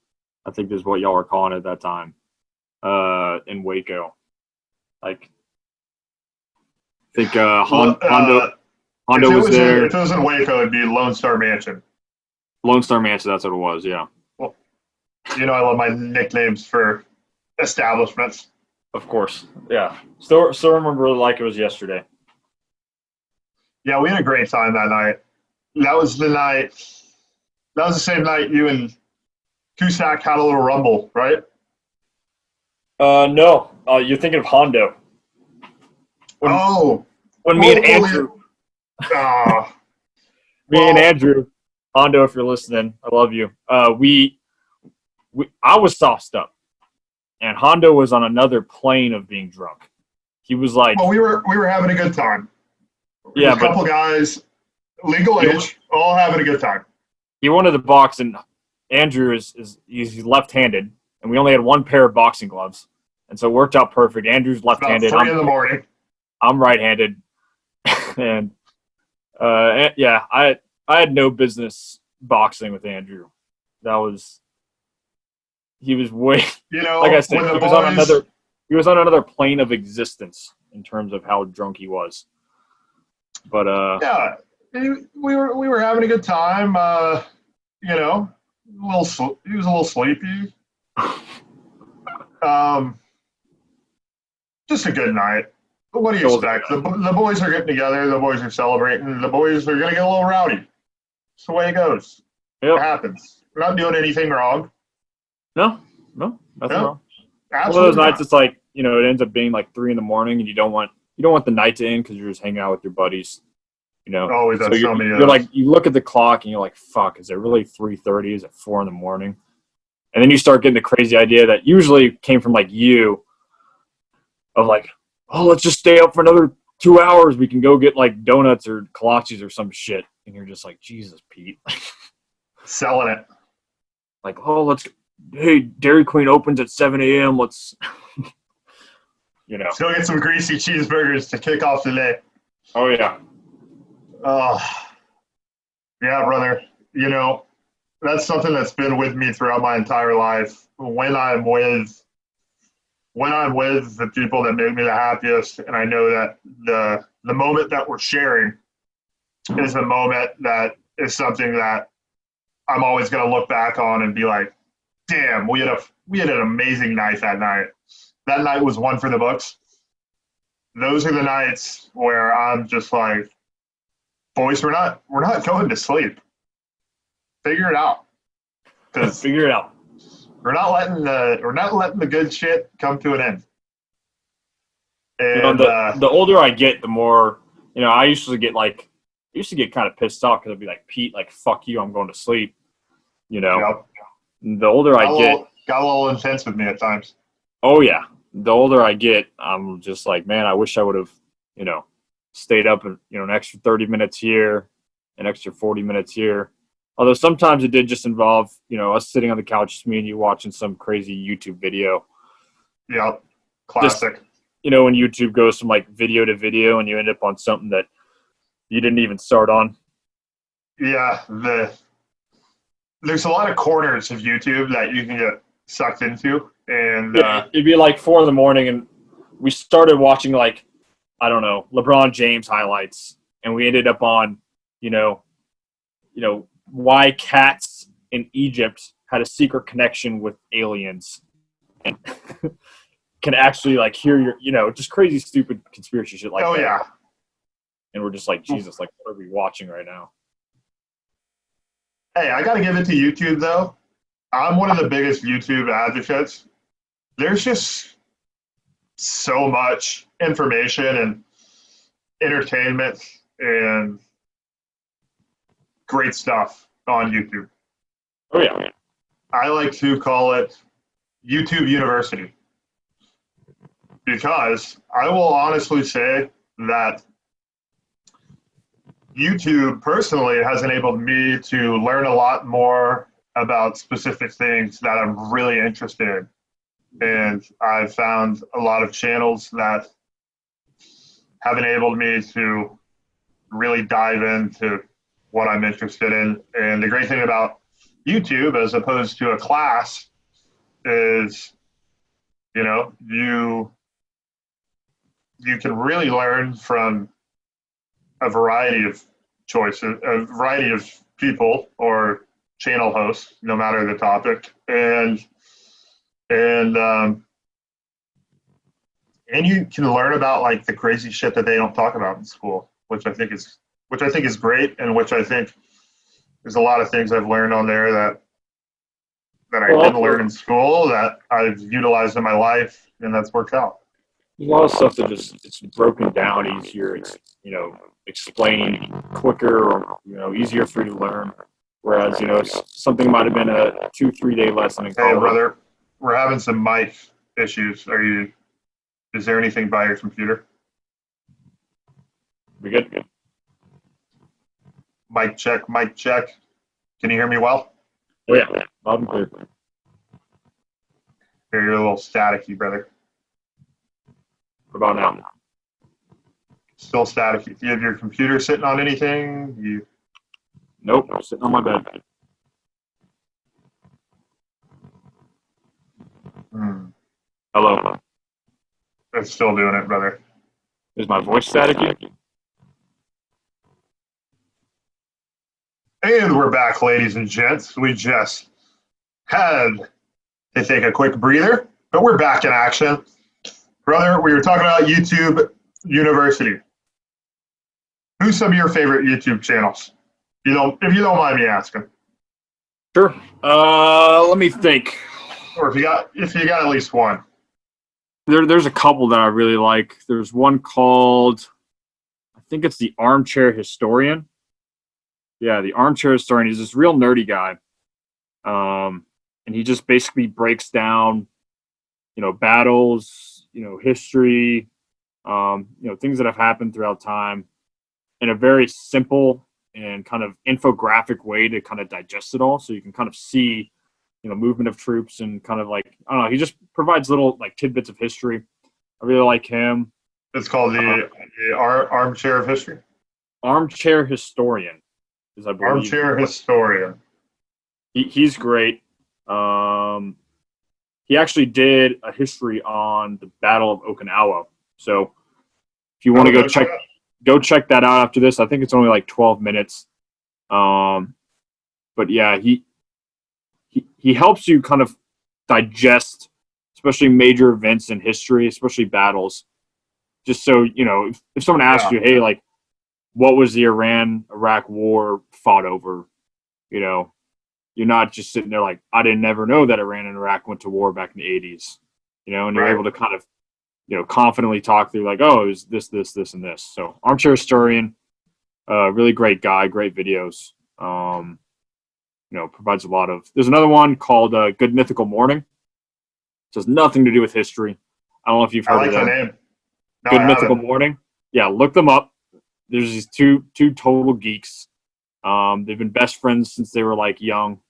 I think is what y'all were calling it at that time. In Waco. Like I think Hondo was there. If it was in Waco, it'd be Lone Star Mansion. Lone Star Mansion, that's what it was, yeah. Well, I love my nicknames for establishments. Of course, yeah. Still remember it like it was yesterday. Yeah, we had a great time that night. That was the same night you and Cusack had a little rumble, right? No. You're thinking of Hondo. When me and Andrew. And Andrew, Hondo, if you're listening, I love you. I was sauced up, and Hondo was on another plane of being drunk. He was like, "Well, we were having a good time." Yeah, a couple guys, legal age, all having a good time. He wanted to box, and Andrew he's left-handed, and we only had one pair of boxing gloves, and so it worked out perfect. Andrew's left-handed. About 3 in the morning. I'm right-handed, and I had no business boxing with Andrew. He was way, like I said, he was on another plane of existence in terms of how drunk he was. But yeah, we were having a good time. He was a little sleepy. Just a good night. But what do you expect? The boys are getting together. The boys are celebrating. The boys are going to get a little rowdy. It's the way it goes. Yep. It happens. We're not doing anything wrong. No, nothing wrong. Absolutely. One of those nights, it's like, it ends up being like 3 a.m. and you don't want the night to end because you're just hanging out with your buddies. Always have so many of you're those. like, you look at the clock and you're like, fuck, is it really 3:30? Is it 4 a.m? And then you start getting the crazy idea that usually came from like you of like, oh, let's just stay up for another 2 hours. We can go get like donuts or kolaches or some shit. And you're just like, Jesus, Pete. Selling it. Like, oh, hey, Dairy Queen opens at 7 a.m. Let's, Let's go get some greasy cheeseburgers to kick off the day. Oh, yeah. Oh, yeah, brother. That's something that's been with me throughout my entire life. When I'm with the people that make me the happiest, and I know that the moment that we're sharing is a moment that is something that I'm always going to look back on and be like, damn, we had an amazing night that night. That night was one for the books. Those are the nights where I'm just like, boys, we're not going to sleep. Figure it out. Figure it out. We're not letting the good shit come to an end. And the older I get, the more I used to get kind of pissed off because I'd be like, Pete, like, fuck you, I'm going to sleep. Yep. The older I get, got a little intense with me at times. Oh yeah, the older I get, I'm just like, man, I wish I would have, stayed up and an extra 30 minutes here, an extra 40 minutes here. Although sometimes it did just involve, us sitting on the couch, just me and you watching some crazy YouTube video. Yep, classic. Just, when YouTube goes from like video to video and you end up on something that you didn't even start on. Yeah, there's a lot of corners of YouTube that you can get sucked into. And it'd be like 4 a.m. and we started watching like, I don't know, LeBron James highlights. And we ended up on, why cats in Egypt had a secret connection with aliens and can actually like hear your, just crazy, stupid conspiracy shit like that. Oh, yeah. And we're just like, Jesus, like, what are we watching right now? Hey, I got to give it to YouTube, though. I'm one of the biggest YouTube advocates. There's just so much information and entertainment and great stuff on YouTube. Oh, yeah. I like to call it YouTube University because I will honestly say that YouTube personally has enabled me to learn a lot more about specific things that I'm really interested in. And I've found a lot of channels that have enabled me to really dive into what I'm interested in. And the great thing about YouTube, as opposed to a class, is, you can really learn from a variety of choices, a variety of people or channel hosts, no matter the topic, and you can learn about like the crazy shit that they don't talk about in school, which I think is great, and which I think there's a lot of things I've learned on there that I didn't learn in school that I've utilized in my life, and that's worked out. There's a lot of stuff that it's broken down easier. It's explained quicker or easier for you to learn. Whereas something might have been a 2-3 day lesson in college. Hey brother, we're having some mic issues. Is there anything by your computer? We good? Mic check. Can you hear me well? Oh, yeah. Loud and clear. You're a little staticky, brother. What about now? Still staticky. Do you have your computer sitting on anything? Nope. I'm sitting on my bed. Hello. It's still doing it, brother. Is my voice staticky? And we're back, ladies and gents. We just had to take a quick breather, but we're back in action. Brother, we were talking about YouTube University. Who's some of your favorite YouTube channels? If you don't mind me asking. Sure. Let me think. Or if you got at least one. There's a couple that I really like. There's one called, I think it's the Armchair Historian. Yeah, the Armchair Historian. He's this real nerdy guy. And he just basically breaks down, battles, history, things that have happened throughout time in a very simple and kind of infographic way to kind of digest it all. So you can kind of see, movement of troops and kind of like, I don't know, he just provides little like tidbits of history. I really like him. It's called the Armchair of History. Armchair Historian is, I believe. Armchair Historian. He's great. He actually did a history on the Battle of Okinawa. So if you want to go check that out after this. I think it's only like 12 minutes. But yeah, he helps you kind of digest, especially major events in history, especially battles. Just so, if someone asks you, hey, like, what was the Iran-Iraq war fought over? You're not just sitting there like, I didn't never know that Iran and Iraq went to war back in the 80s. And you're able to kind of, confidently talk through like, oh, it was this, and this. So Armchair Historian, really great guy, great videos. Provides a lot of. There's another one called Good Mythical Morning. It has nothing to do with history. I don't know if you've heard of them. The name. No, Good Mythical Morning. Yeah, look them up. There's these two total geeks. They've been best friends since they were like young.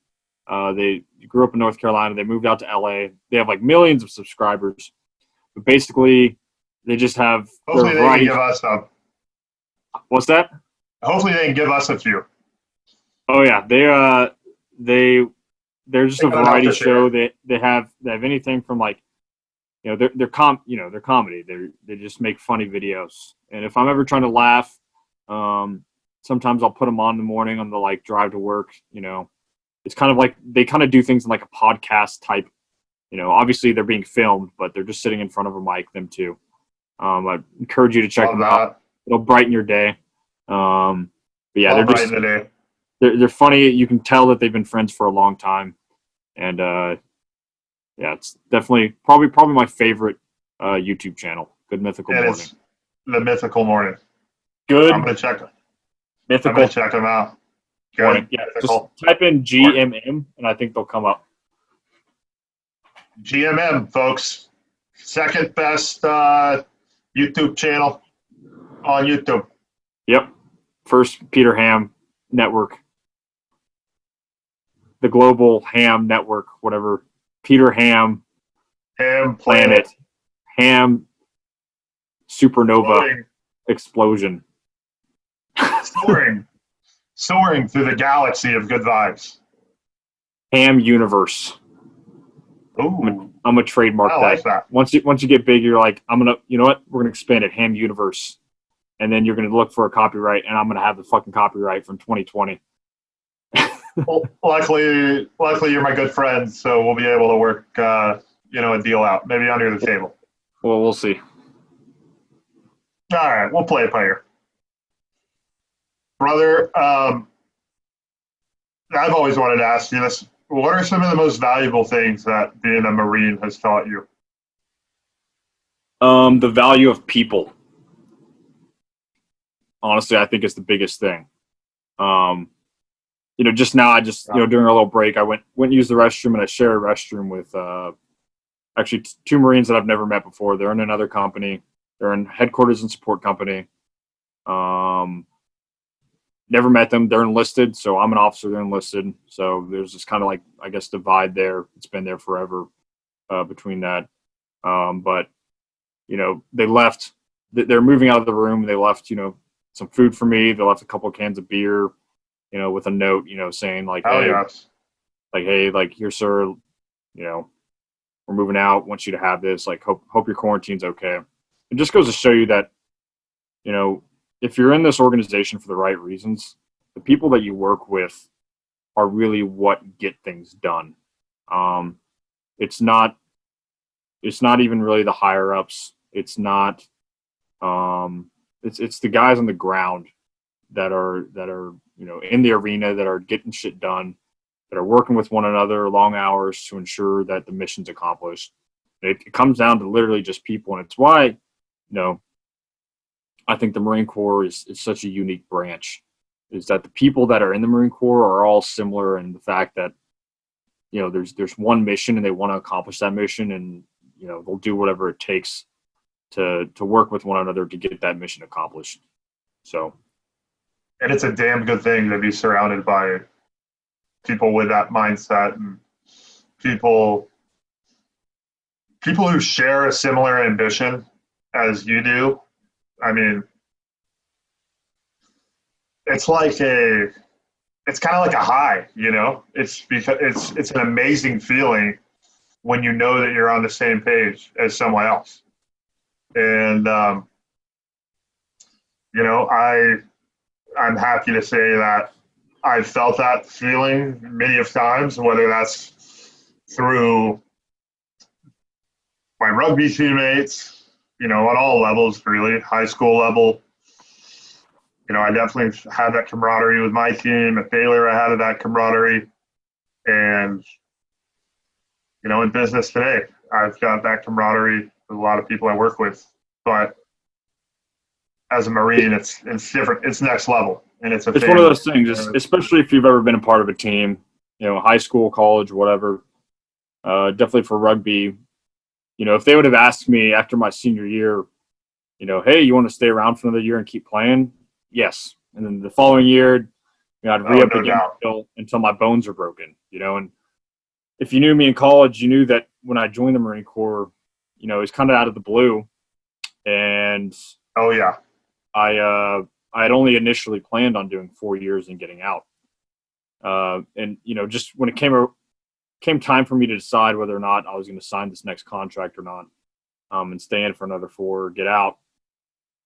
They grew up in North Carolina. They moved out to LA. They have like millions of subscribers. But basically, they just have. Hopefully, they can give us some. What's that? Hopefully, they can give us a few. Oh yeah, they're just a variety show. They have anything from like, they're comedy. They just make funny videos. And if I'm ever trying to laugh, sometimes I'll put them on in the morning on the like drive to work. It's kind of like they kind of do things in like a podcast type. Obviously they're being filmed, but they're just sitting in front of a mic. Them too. I encourage you to check them out. It'll brighten your day. But yeah, they're funny. You can tell that they've been friends for a long time, and it's definitely probably my favorite YouTube channel. Good Mythical Morning. It's the Mythical Morning. Good. I'm gonna check them. Mythical. I'm gonna check them out. Good. Yeah, just type in GMM, and I think they'll come up. GMM, folks, second best YouTube channel on YouTube. Yep. First, Peter Hamm Network. The Global Hamm Network, whatever. Peter Hamm. Hamm Planet. Hamm Supernova Explosion. Soaring through the galaxy of good vibes. Hamm Universe. Ooh. I'm gonna trademark that. Like that. Once you get big, you're like, you know what? We're gonna expand it, Hamm Universe, and then you're gonna look for a copyright, and I'm gonna have the fucking copyright from 2020. Well, luckily, you're my good friend, so we'll be able to work, a deal out, maybe under the table. Well, we'll see. All right, we'll play it by ear. Brother, I've always wanted to ask you this. What are some of the most valuable things that being a Marine has taught you? The value of people. Honestly, I think it's the biggest thing. Just now, during our little break, I went and used the restroom, and I share a restroom with actually two Marines that I've never met before. They're in another company. They're in headquarters and support company. never met them. They're enlisted, so I'm an officer. They're enlisted. So there's this kind of like, I guess, divide there. It's been there forever between that. But, you know, they left. They're moving out of the room. They left, you know, some food for me. They left a couple of cans of beer, you know, with a note, you know, saying like, Oh, hey, yes. like, hey, like, here, sir, you know, we're moving out. Want you to have this. Like, hope your quarantine's okay. It just goes to show you that, you know, if you're in this organization for the right reasons, the people that you work with are really what get things done. It's not even really the higher ups. It's not, it's the guys on the ground that are, you know, in the arena, that are getting shit done, that are working with one another long hours to ensure that the mission's accomplished. It comes down to literally just people. And it's why, you know, I think the Marine Corps is such a unique branch, is that the people that are in the Marine Corps are all similar in the fact that, you know, there's one mission and they want to accomplish that mission, and, you know, they'll do whatever it takes to work with one another to get that mission accomplished. So, And it's a damn good thing to be surrounded by people with that mindset, and people who share a similar ambition as you do. I mean, it's kind of like a high, you know. It's because it's an amazing feeling when you know that you're on the same page as someone else. And you know, I'm happy to say that I've felt that feeling many of times, whether that's through my rugby teammates, you know, on all levels, really, high school level. You know, I definitely had that camaraderie with my team. At Baylor, I had that camaraderie. And, you know, in business today, I've got that camaraderie with a lot of people I work with. But as a Marine, it's different. It's next level. And it's one of those things, especially if you've ever been a part of a team, you know, high school, college, whatever. Definitely for rugby, you know, if they would have asked me after my senior year, you know, hey, you want to stay around for another year and keep playing? Yes. And then the following year, you know, I'd re-up again until my bones are broken, you know. And if you knew me in college, you knew that when I joined the Marine Corps, you know, it was kind of out of the blue. And oh, yeah. I had only initially planned on doing 4 years and getting out. And, you know, just when it came time for me to decide whether or not I was going to sign this next contract or not, and stay in for another 4 or get out,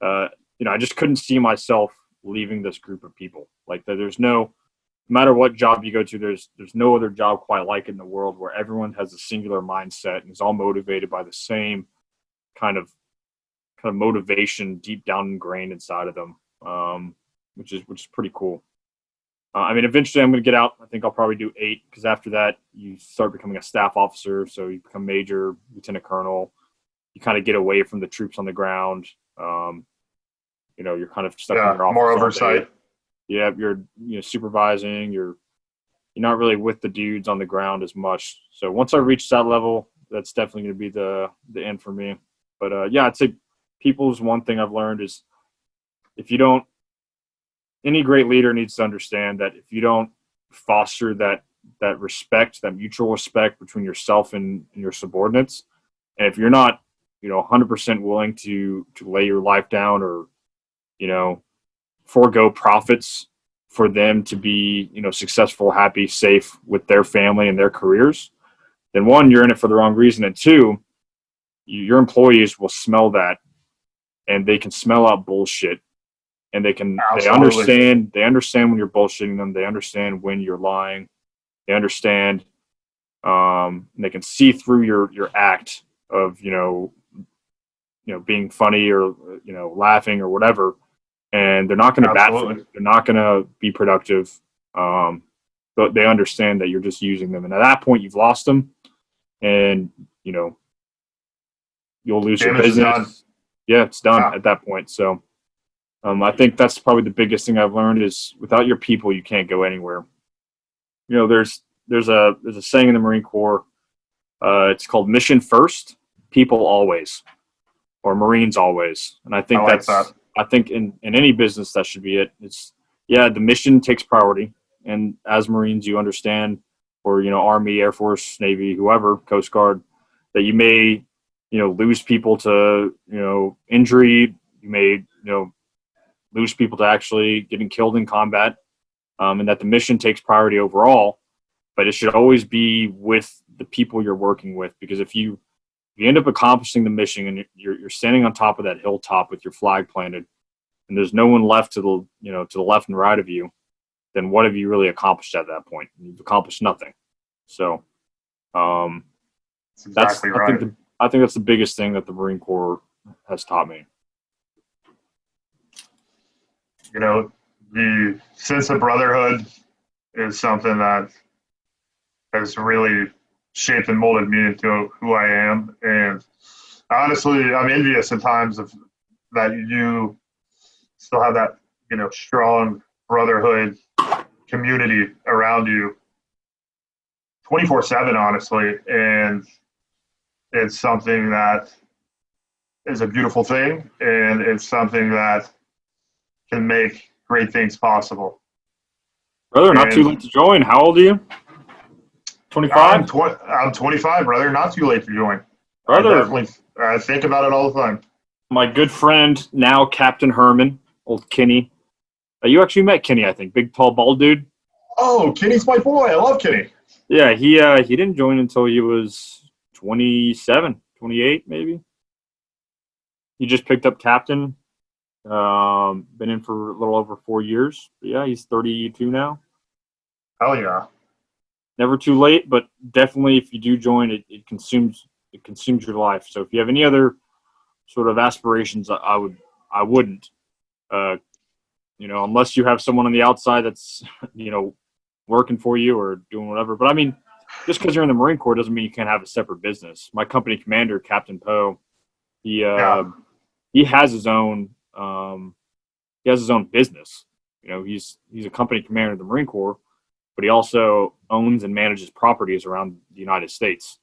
you know, I just couldn't see myself leaving this group of people. Like, there's no matter what job you go to, there's no other job quite like it in the world, where everyone has a singular mindset and is all motivated by the same kind of motivation deep down ingrained inside of them, which is pretty cool. I mean, eventually I'm going to get out. I think I'll probably do 8, because after that you start becoming a staff officer. So you become major, lieutenant colonel. You kind of get away from the troops on the ground. You know, you're kind of stuck in your office. More oversight. Yeah, you're supervising. You're not really with the dudes on the ground as much. So once I reach that level, that's definitely going to be the end for me. But yeah, I'd say people's one thing I've learned is, if you don't, any great leader needs to understand that if you don't foster that respect, that mutual respect between yourself and your subordinates, and if you're not, you know, 100% willing to lay your life down, or, you know, forego profits for them to be, you know, successful, happy, safe with their family and their careers, then 1, you're in it for the wrong reason, and 2, your employees will smell that, and they can smell out bullshit. And they understand when you're bullshitting them. They understand when you're lying. They understand, and they can see through your act of, you know, being funny, or, you know, laughing or whatever. And they're not going to bat for you. They're not going to be productive. But they understand that you're just using them. And at that point, you've lost them, and, you know, you'll lose your business. Yeah, it's done at that point. So, I think that's probably the biggest thing I've learned is, without your people, you can't go anywhere. You know, there's a saying in the Marine Corps. It's called mission first, people always, or Marines always. And I think I think in any business that should be it. It's yeah, the mission takes priority. And as Marines, you understand, or, Army, Air Force, Navy, whoever, Coast Guard, that you may, lose people to, injury. You may, lose people to actually getting killed in combat, and that the mission takes priority overall. But it should always be with the people you're working with, because if you end up accomplishing the mission and you're standing on top of that hilltop with your flag planted, and there's no one left to the left and right of you, then what have you really accomplished at that point? You've accomplished nothing. So, that's exactly right. I think that's the biggest thing that the Marine Corps has taught me. The sense of brotherhood is something that has really shaped and molded me into who I am. And honestly, I'm envious at times of that you still have that, strong brotherhood community around you 24/7, honestly. And it's something that is a beautiful thing, and it's something that can make great things possible. Brother, not too late to join. How old are you? 25? I'm 25, brother. Not too late to join. Brother. I think about it all the time. My good friend, now Captain Herman, old Kenny. You actually met Kenny, I think. Big, tall, bald dude. Oh, Kenny's my boy. I love Kenny. Yeah, he didn't join until he was 27, 28 maybe. He just picked up captain. Been in for a little over 4 years. But yeah, he's 32 now. Hell yeah. Never too late, but definitely if you do join, it consumes your life. So if you have any other sort of aspirations, I wouldn't. Unless you have someone on the outside that's, working for you or doing whatever. But I mean, just because you're in the Marine Corps doesn't mean you can't have a separate business. My company commander, Captain Poe, he has his own business. He's a company commander of the Marine Corps, but he also owns and manages properties around the United States.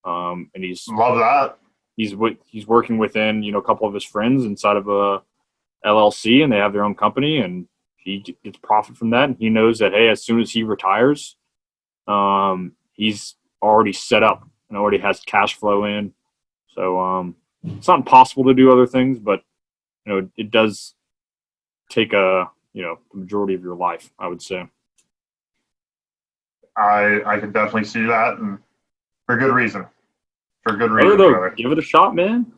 And he's love that. He's working within, a couple of his friends inside of a LLC, and they have their own company, and he gets profit from that. And he knows that, hey, as soon as he retires, he's already set up and already has cash flow in. So it's not impossible to do other things, but it does take the majority of your life, I would say. I can definitely see that, and for good reason. Brother. Give it a shot, man.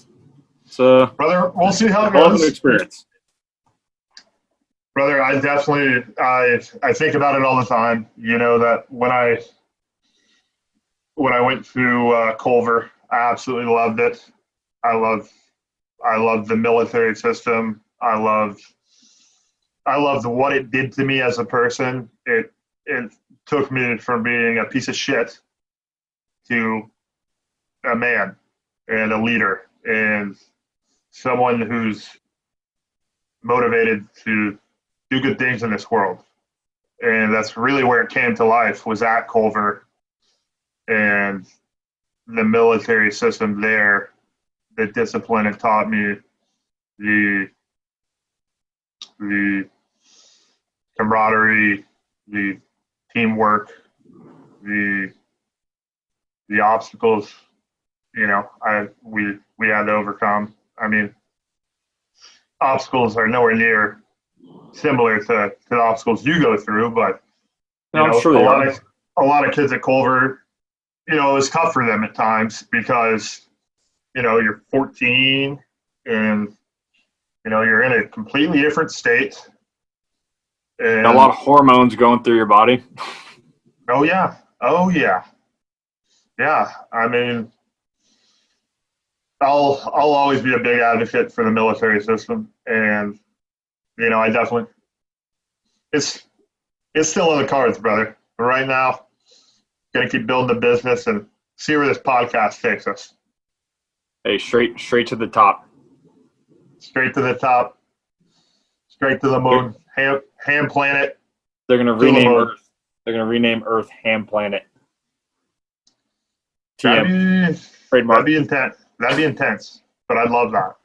It's brother, we'll see how it goes. An experience. Brother, I definitely I think about it all the time. That when I went through Culver, I absolutely loved it. I loved the military system. I loved what it did to me as a person. It took me from being a piece of shit to a man and a leader and someone who's motivated to do good things in this world. And that's really where it came to life, was at Culver and the military system there. The discipline it taught me, the camaraderie, the teamwork, the obstacles, we had to overcome. I mean, obstacles are nowhere near similar to the obstacles you go through, but I'm sure a lot of kids at Culver, it was tough for them at times because you're 14 and you're in a completely different state. And a lot of hormones going through your body. Oh yeah. Yeah. I mean, I'll always be a big advocate for the military system, and I definitely it's still in the cards, brother. But right now, gonna keep building the business and see where this podcast takes us. Hey, straight to the top. Straight to the top. Straight to the moon. Hamm Planet. They're gonna rename Earth. They're gonna rename Earth Hamm Planet. TM. Trademark. That'd be intense. But I'd love that.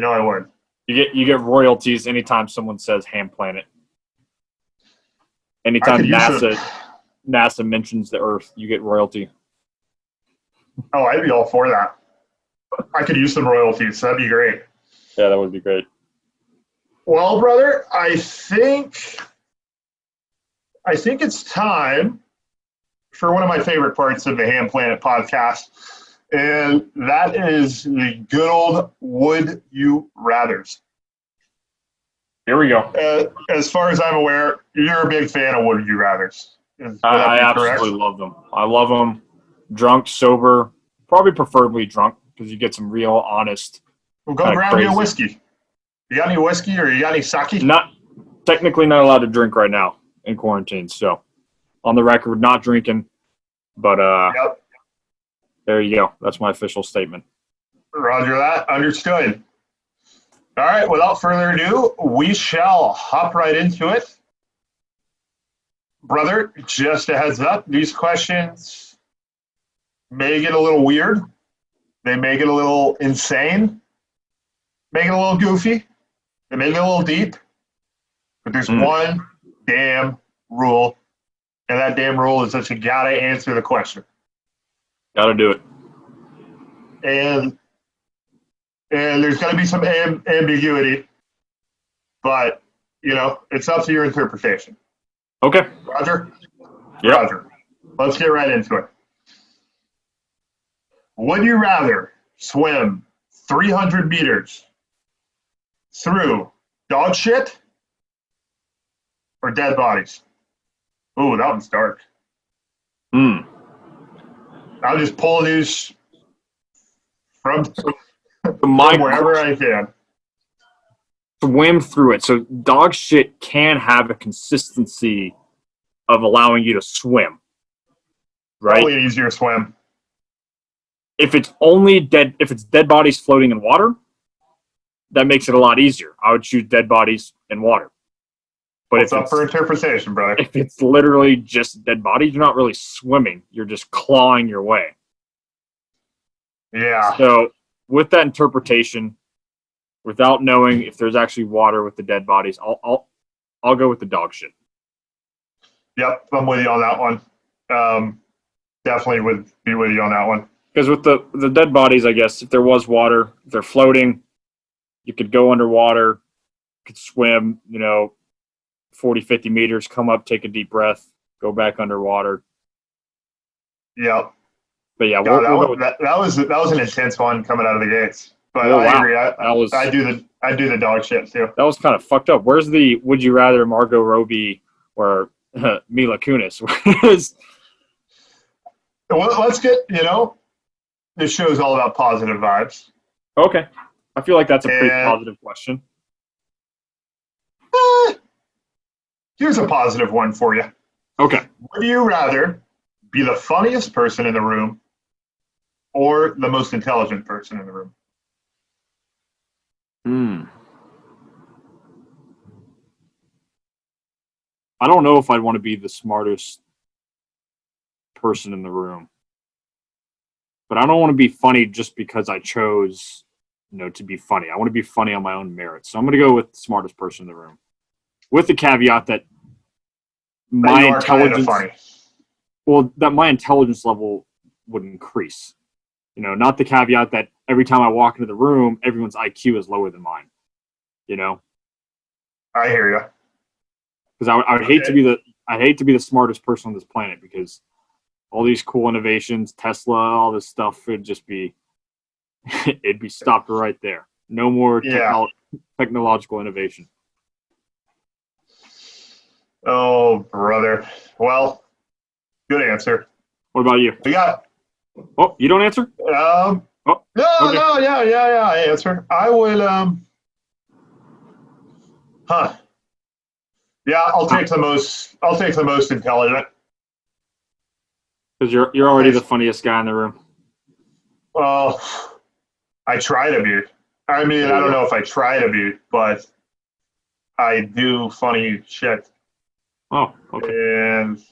I would. You get royalties anytime someone says Hamm Planet. Anytime use NASA mentions the Earth, you get royalty. Oh, I'd be all for that. I could use some royalties. That'd be great. Yeah, that would be great. Well, brother, I think it's time for one of my favorite parts of the Hamm Planet podcast, and that is the good old Would You Rathers. Here we go. As far as I'm aware, you're a big fan of Would You Rathers. I absolutely love them. I love them. Drunk, sober, probably preferably drunk because you get some real honest. Well, go grab me a whiskey. You got any whiskey or you got any sake? Technically not allowed to drink right now in quarantine. So on the record, not drinking. But yep. There you go. That's my official statement. Roger that. Understood. All right. Without further ado, we shall hop right into it. Brother, just a heads up, these questions may get a little weird. They may get a little insane. May get a little goofy. They may get a little deep. But there's one damn rule. And that damn rule is that you got to answer the question. Got to do it. And there's going to be some ambiguity. But, it's up to your interpretation. Okay. Roger? Yep. Roger. Let's get right into it. Would you rather swim 300 meters through dog shit or dead bodies? Ooh, that one's dark. I'll just pull these from wherever I can. Swim through it. So dog shit can have a consistency of allowing you to swim, right? Probably an easier swim. If it's dead bodies floating in water, that makes it a lot easier. I would choose dead bodies in water. But it's up for interpretation, brother. If it's literally just dead bodies, you're not really swimming. You're just clawing your way. Yeah. So with that interpretation, without knowing if there's actually water with the dead bodies, I'll go with the dog shit. Yep, I'm with you on that one. Definitely would be with you on that one. Because with the dead bodies, I guess, if there was water, if they're floating, you could go underwater, could swim, 40, 50 meters, come up, take a deep breath, go back underwater. Yep. But yeah, that was an intense one coming out of the gates. But I agree. I do the dog shit too. That was kind of fucked up. Where's the Would You Rather Margot Robbie or Mila Kunis? Well, let's get, this show's all about positive vibes. Okay. I feel like that's a pretty positive question. Here's a positive one for you. Okay. Would you rather be the funniest person in the room or the most intelligent person in the room? I don't know if I'd want to be the smartest person in the room. But I don't want to be funny just because I chose, to be funny. I want to be funny on my own merits. So I'm going to go with the smartest person in the room. With the caveat that my intelligence level would increase. Not the caveat that every time I walk into the room, everyone's IQ is lower than mine. I hear you. Because I would hate to be the smartest person on this planet because all these cool innovations, Tesla, all this stuff would just be it'd be stopped right there. No more technological innovation. Oh, brother. Well, good answer. What about you? Oh, you don't answer? No, I answer. I would, Yeah, I'll take the most intelligent. Because you're already the funniest guy in the room. Well, I try to be. I mean, I don't know if I try to be, but I do funny shit. Oh, okay. And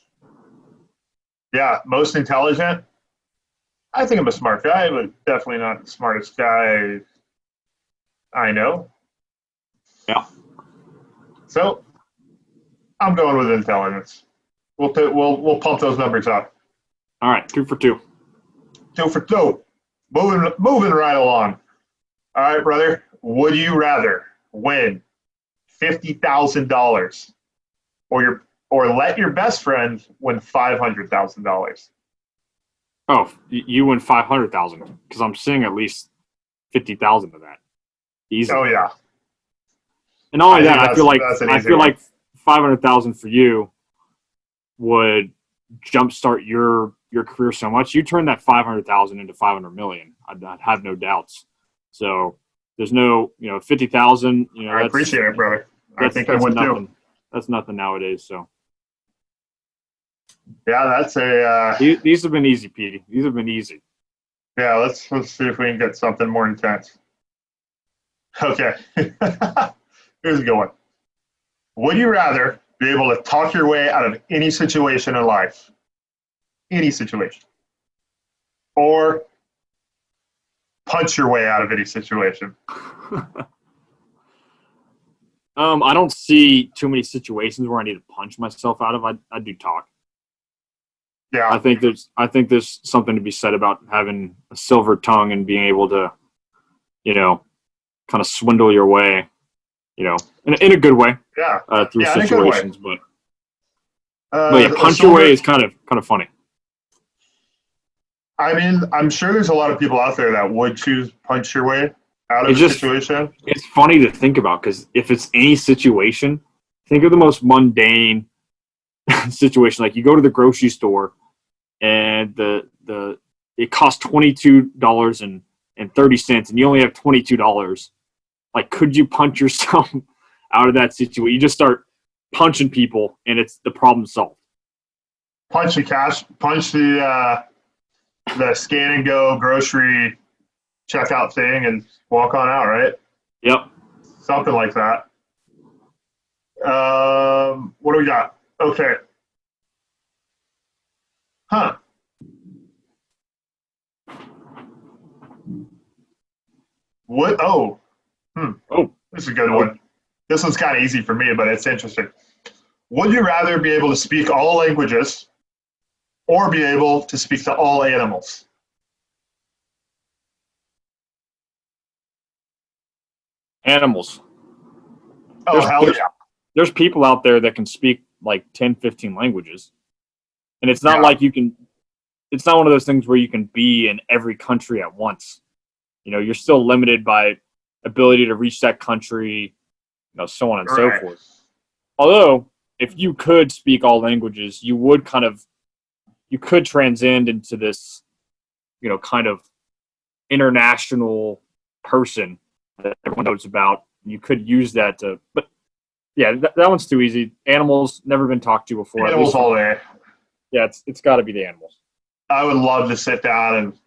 yeah, most intelligent. I think I'm a smart guy, but definitely not the smartest guy I know. Yeah. So I'm going with intelligence. We'll pump those numbers up. All right, 2 for 2. 2 for 2. Moving right along. All right, brother. Would you rather win $50,000 or let your best friend win $500,000? Oh, you win 500,000 because I'm seeing at least 50,000 of that. Easy. Oh yeah. And not only that, I feel like 500,000 for you would jumpstart your career so much. You turn that 500,000 into 500 million. I'd have no doubts. So there's no, 50,000. I appreciate it, brother. I think I would too. That's nothing nowadays. So yeah, that's these have been easy, Petey. These have been easy. Yeah, let's see if we can get something more intense. Okay, here's a good one. Would you rather be able to talk your way out of any situation in life, any situation, or punch your way out of any situation? I don't see too many situations where I need to punch myself out of. I do talk. Yeah, I think there's something to be said about having a silver tongue and being able to, kind of swindle your way, in a good way. Yeah. Through situations, but yeah, punch your way is kind of funny. I mean, I'm sure there's a lot of people out there that would choose punch your way out of a situation. It's funny to think about because if it's any situation, think of the most mundane situation. Like you go to the grocery store and it costs $22.30 and you only have $22. Like, could you punch yourself out of that situation? You just start punching people and it's the problem solved. Punch the scan and go grocery checkout thing and walk on out, right? Yep. Something like that. What do we got? Okay. Huh. What? Oh. Oh. This is a good one. This one's kind of easy for me, but it's interesting. Would you rather be able to speak all languages or be able to speak to all animals? Animals. Oh, hell yeah. There's people out there that can speak like 10, 15 languages. And it's not like it's not one of those things where you can be in every country at once. You're still limited by ability to reach that country, so on and so forth. Although, if you could speak all languages, you could transcend into this, kind of international person that everyone knows about. You could use that but yeah, that one's too easy. Animals, never been talked to before. Animals all day. Yeah, it's got to be the animals. I would love to sit down and,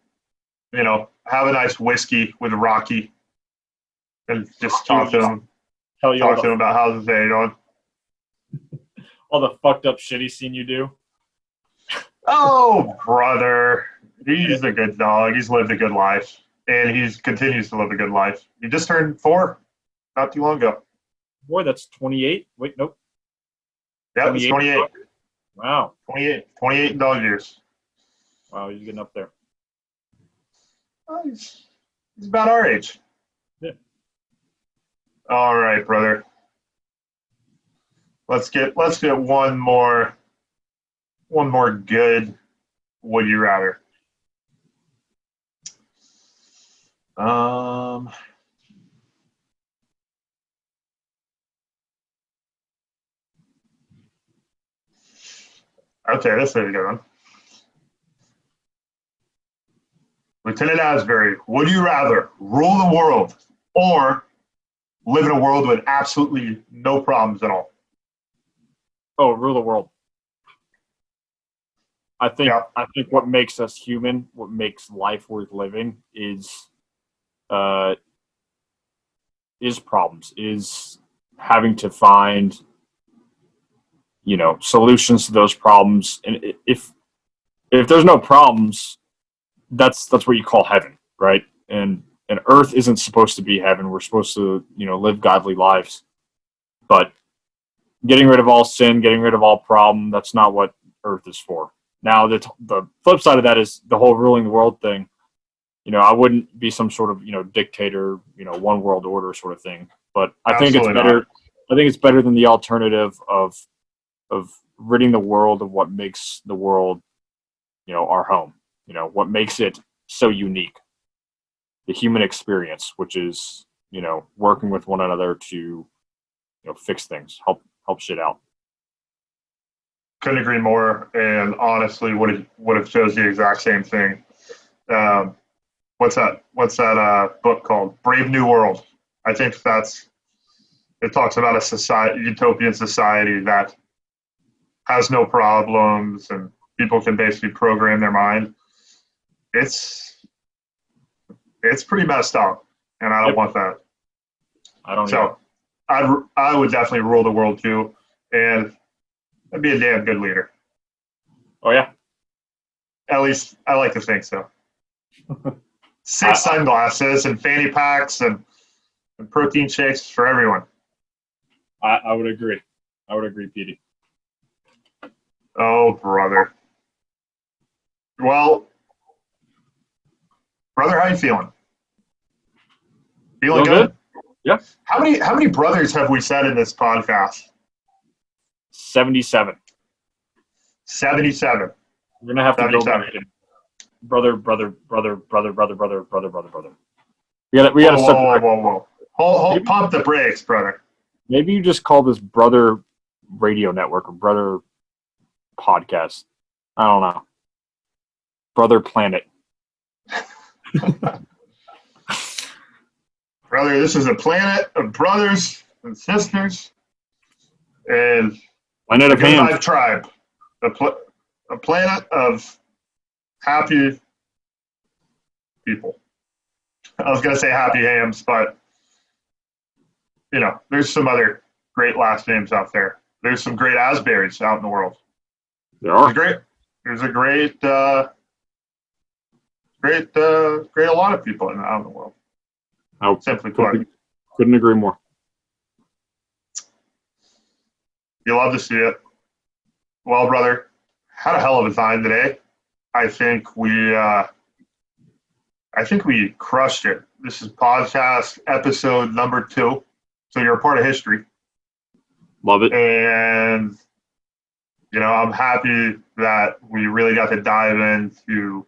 have a nice whiskey with Rocky and just talk to him. Talk to him about how's his day going. All the fucked up shit he's seen you do. Oh, brother. He's a good dog. He's lived a good life. And he continues to live a good life. He just turned 4 not too long ago. Boy, that's 28. Wait, nope. Yeah, it's 28. Wow. 28 dog years. Wow, he's getting up there. Oh, he's about our age. Yeah. All right, brother. Let's get one more good would you rather. Okay, this is a good one. Lieutenant Asbury, would you rather rule the world or live in a world with absolutely no problems at all? Oh, rule the world. I think what makes us human, what makes life worth living is problems, is having to find, solutions to those problems. And if there's no problems, that's what you call heaven, right? And Earth isn't supposed to be heaven. We're supposed to, live godly lives. But getting rid of all sin, getting rid of all problem. That's not what Earth is for. Now, the flip side of that is the whole ruling the world thing. I wouldn't be some sort of, dictator, one world order sort of thing. But I think it's Absolutely better. not. I think it's better than the alternative of ridding the world of what makes the world, our home. What makes it so unique. The human experience, which is, working with one another to, fix things, help shit out. Couldn't agree more. And honestly, would have chose the exact same thing. What's that book called? Brave New World. I think it talks about a utopian society that has no problems and people can basically program their mind. It's pretty messed up, and I don't want that. I don't. So I would definitely rule the world too, and I'd be a damn good leader. Oh yeah. At least I like to think so. 6 sunglasses and fanny packs and protein shakes for everyone. I would agree. I would agree, Petey. Oh, brother. Well, brother, how you feeling? Feeling good? Yeah. How many brothers have we said in this podcast? 77. 77. We're gonna have to go 77. back and brother. We gotta start. Whoa. Hold, pump the brakes, brother. Maybe you just call this Brother Radio Network or Brother Podcast. I don't know. Brother Planet. Brother, this is a planet of brothers and sisters, and Planet of Good Ham. Vibe Tribe. A planet of happy people. I was going to say happy hams, but, there's some other great last names out there. There's some great Asburys out in the world. There are. There's a great a lot of people out in the world. Simply put. Couldn't agree more. You love to see it. Well, brother, had a hell of a time today. I think we crushed it. This is podcast episode number 2. So you're a part of history. Love it. And, I'm happy that we really got to dive into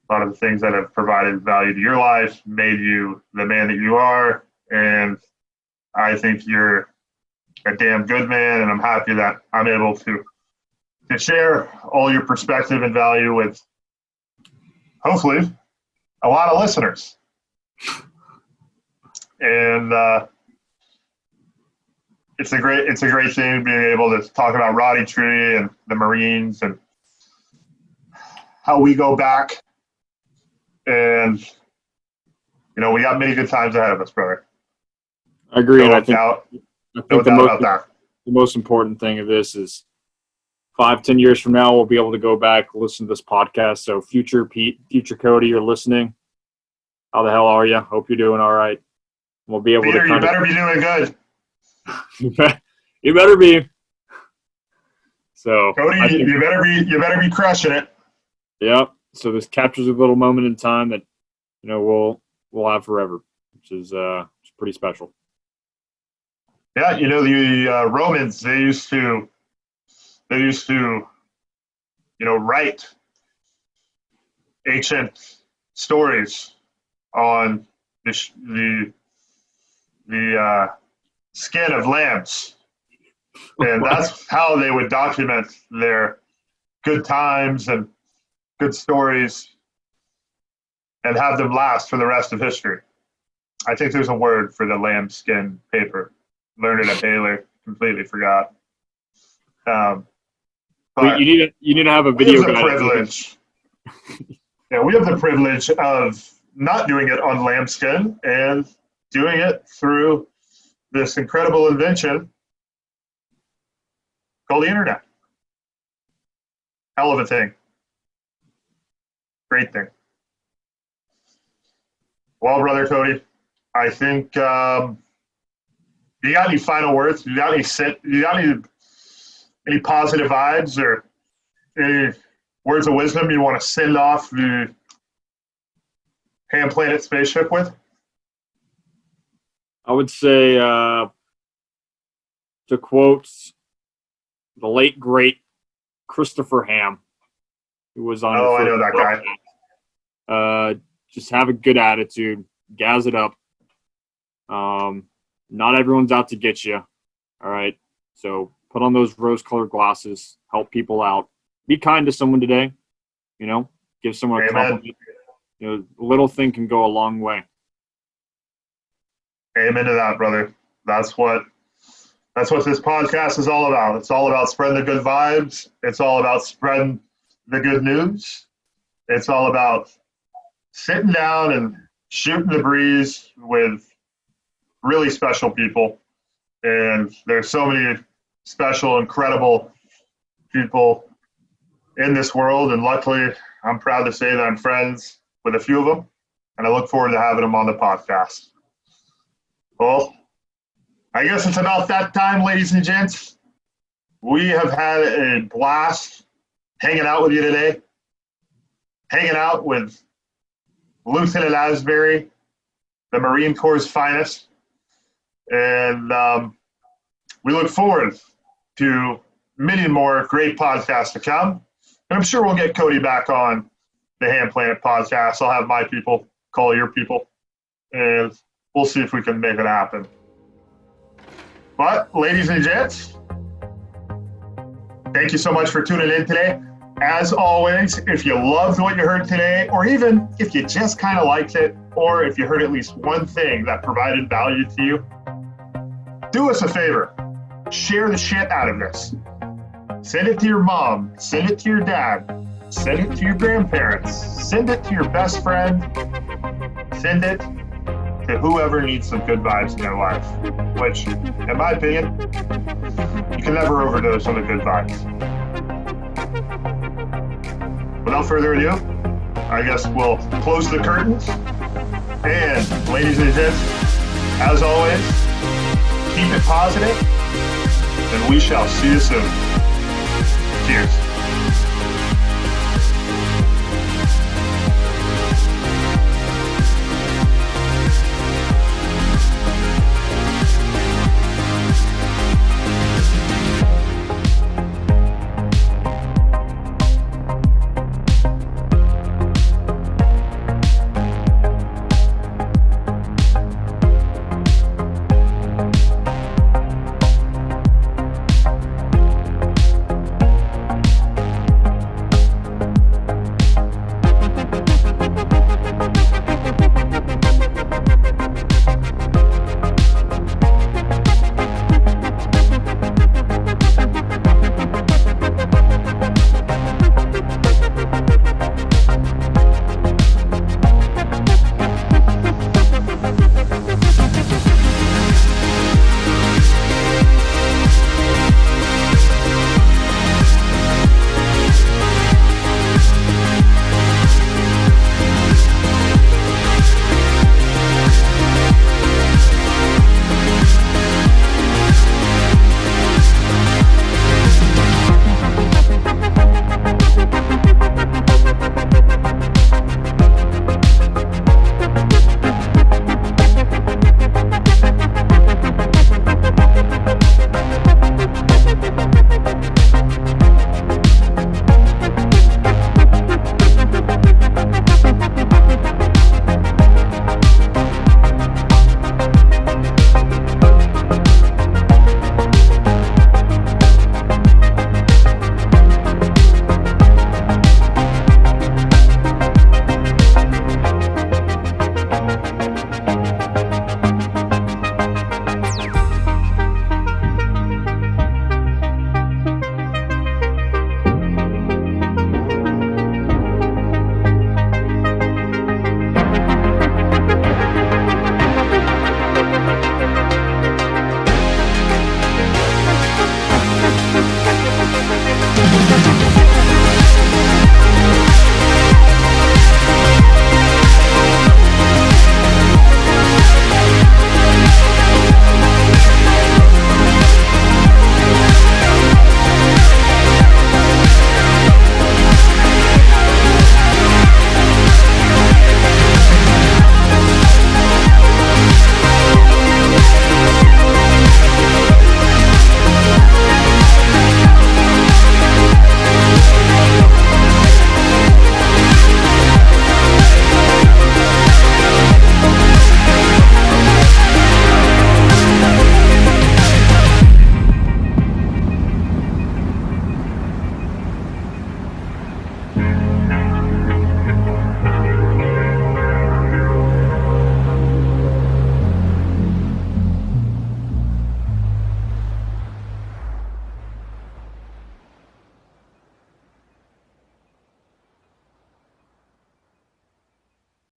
a lot of the things that have provided value to your life, made you the man that you are. And I think you're a damn good man. And I'm happy that I'm able to share all your perspective and value with, hopefully, a lot of listeners. And it's a great thing being able to talk about Roddy Tree and the Marines and how we go back. And we got many good times ahead of us, brother. I agree, and I think the most important thing of this is 5-10 years from now, we'll be able to go back, listen to this podcast. So future Pete, future Cody, you're listening. How the hell are you? Hope you're doing all right. We'll be able Peter, you better be doing good. You better be. So Cody, you better be crushing it. Yeah. So this captures a little moment in time that we'll have forever, which is pretty special. Yeah, the Romans they used to write ancient stories on the skin of lambs, and that's how they would document their good times and good stories and have them last for the rest of history. I think there's a word for the lambskin paper. Learned it at Baylor. Completely forgot. But you need to have a video. We have the privilege. Yeah, we have the privilege of not doing it on lambskin and doing it through this incredible invention called the internet. Hell of a thing. Great thing. Well, brother Cody, I think you got any final words? You got any positive vibes or any words of wisdom you want to send off the Hamm Planet spaceship with? I would say, to quote the late great Christopher Hamm, who was on. Oh, I know that guy. Just have a good attitude, gas it up. Not everyone's out to get you. All right, so put on those rose-colored glasses. Help people out. Be kind to someone today. Give someone a compliment. A little thing can go a long way. Amen to that, brother. That's what this podcast is all about. It's all about spreading the good vibes. It's all about spreading the good news. It's all about sitting down and shooting the breeze with really special people. And there's so many special, incredible people in this world. And luckily, I'm proud to say that I'm friends with a few of them. And I look forward to having them on the podcast. Well, I guess it's about that time, ladies and gents. We have had a blast hanging out with you today. Hanging out with Lieutenant Asbury, the Marine Corps' finest. And we look forward to many more great podcasts to come. And I'm sure we'll get Cody back on the Hamm Planet Podcast. I'll have my people call your people. And we'll see if we can make it happen. But, ladies and gents, thank you so much for tuning in today. As always, if you loved what you heard today, or even if you just kind of liked it, or if you heard at least one thing that provided value to you, do us a favor. Share the shit out of this. Send it to your mom. Send it to your dad. Send it to your grandparents. Send it to your best friend. Send it to whoever needs some good vibes in their life, which, in my opinion, you can never overdose on the good vibes. Without further ado, I guess we'll close the curtains. And, ladies and gents, as always, keep it positive, and we shall see you soon. Cheers.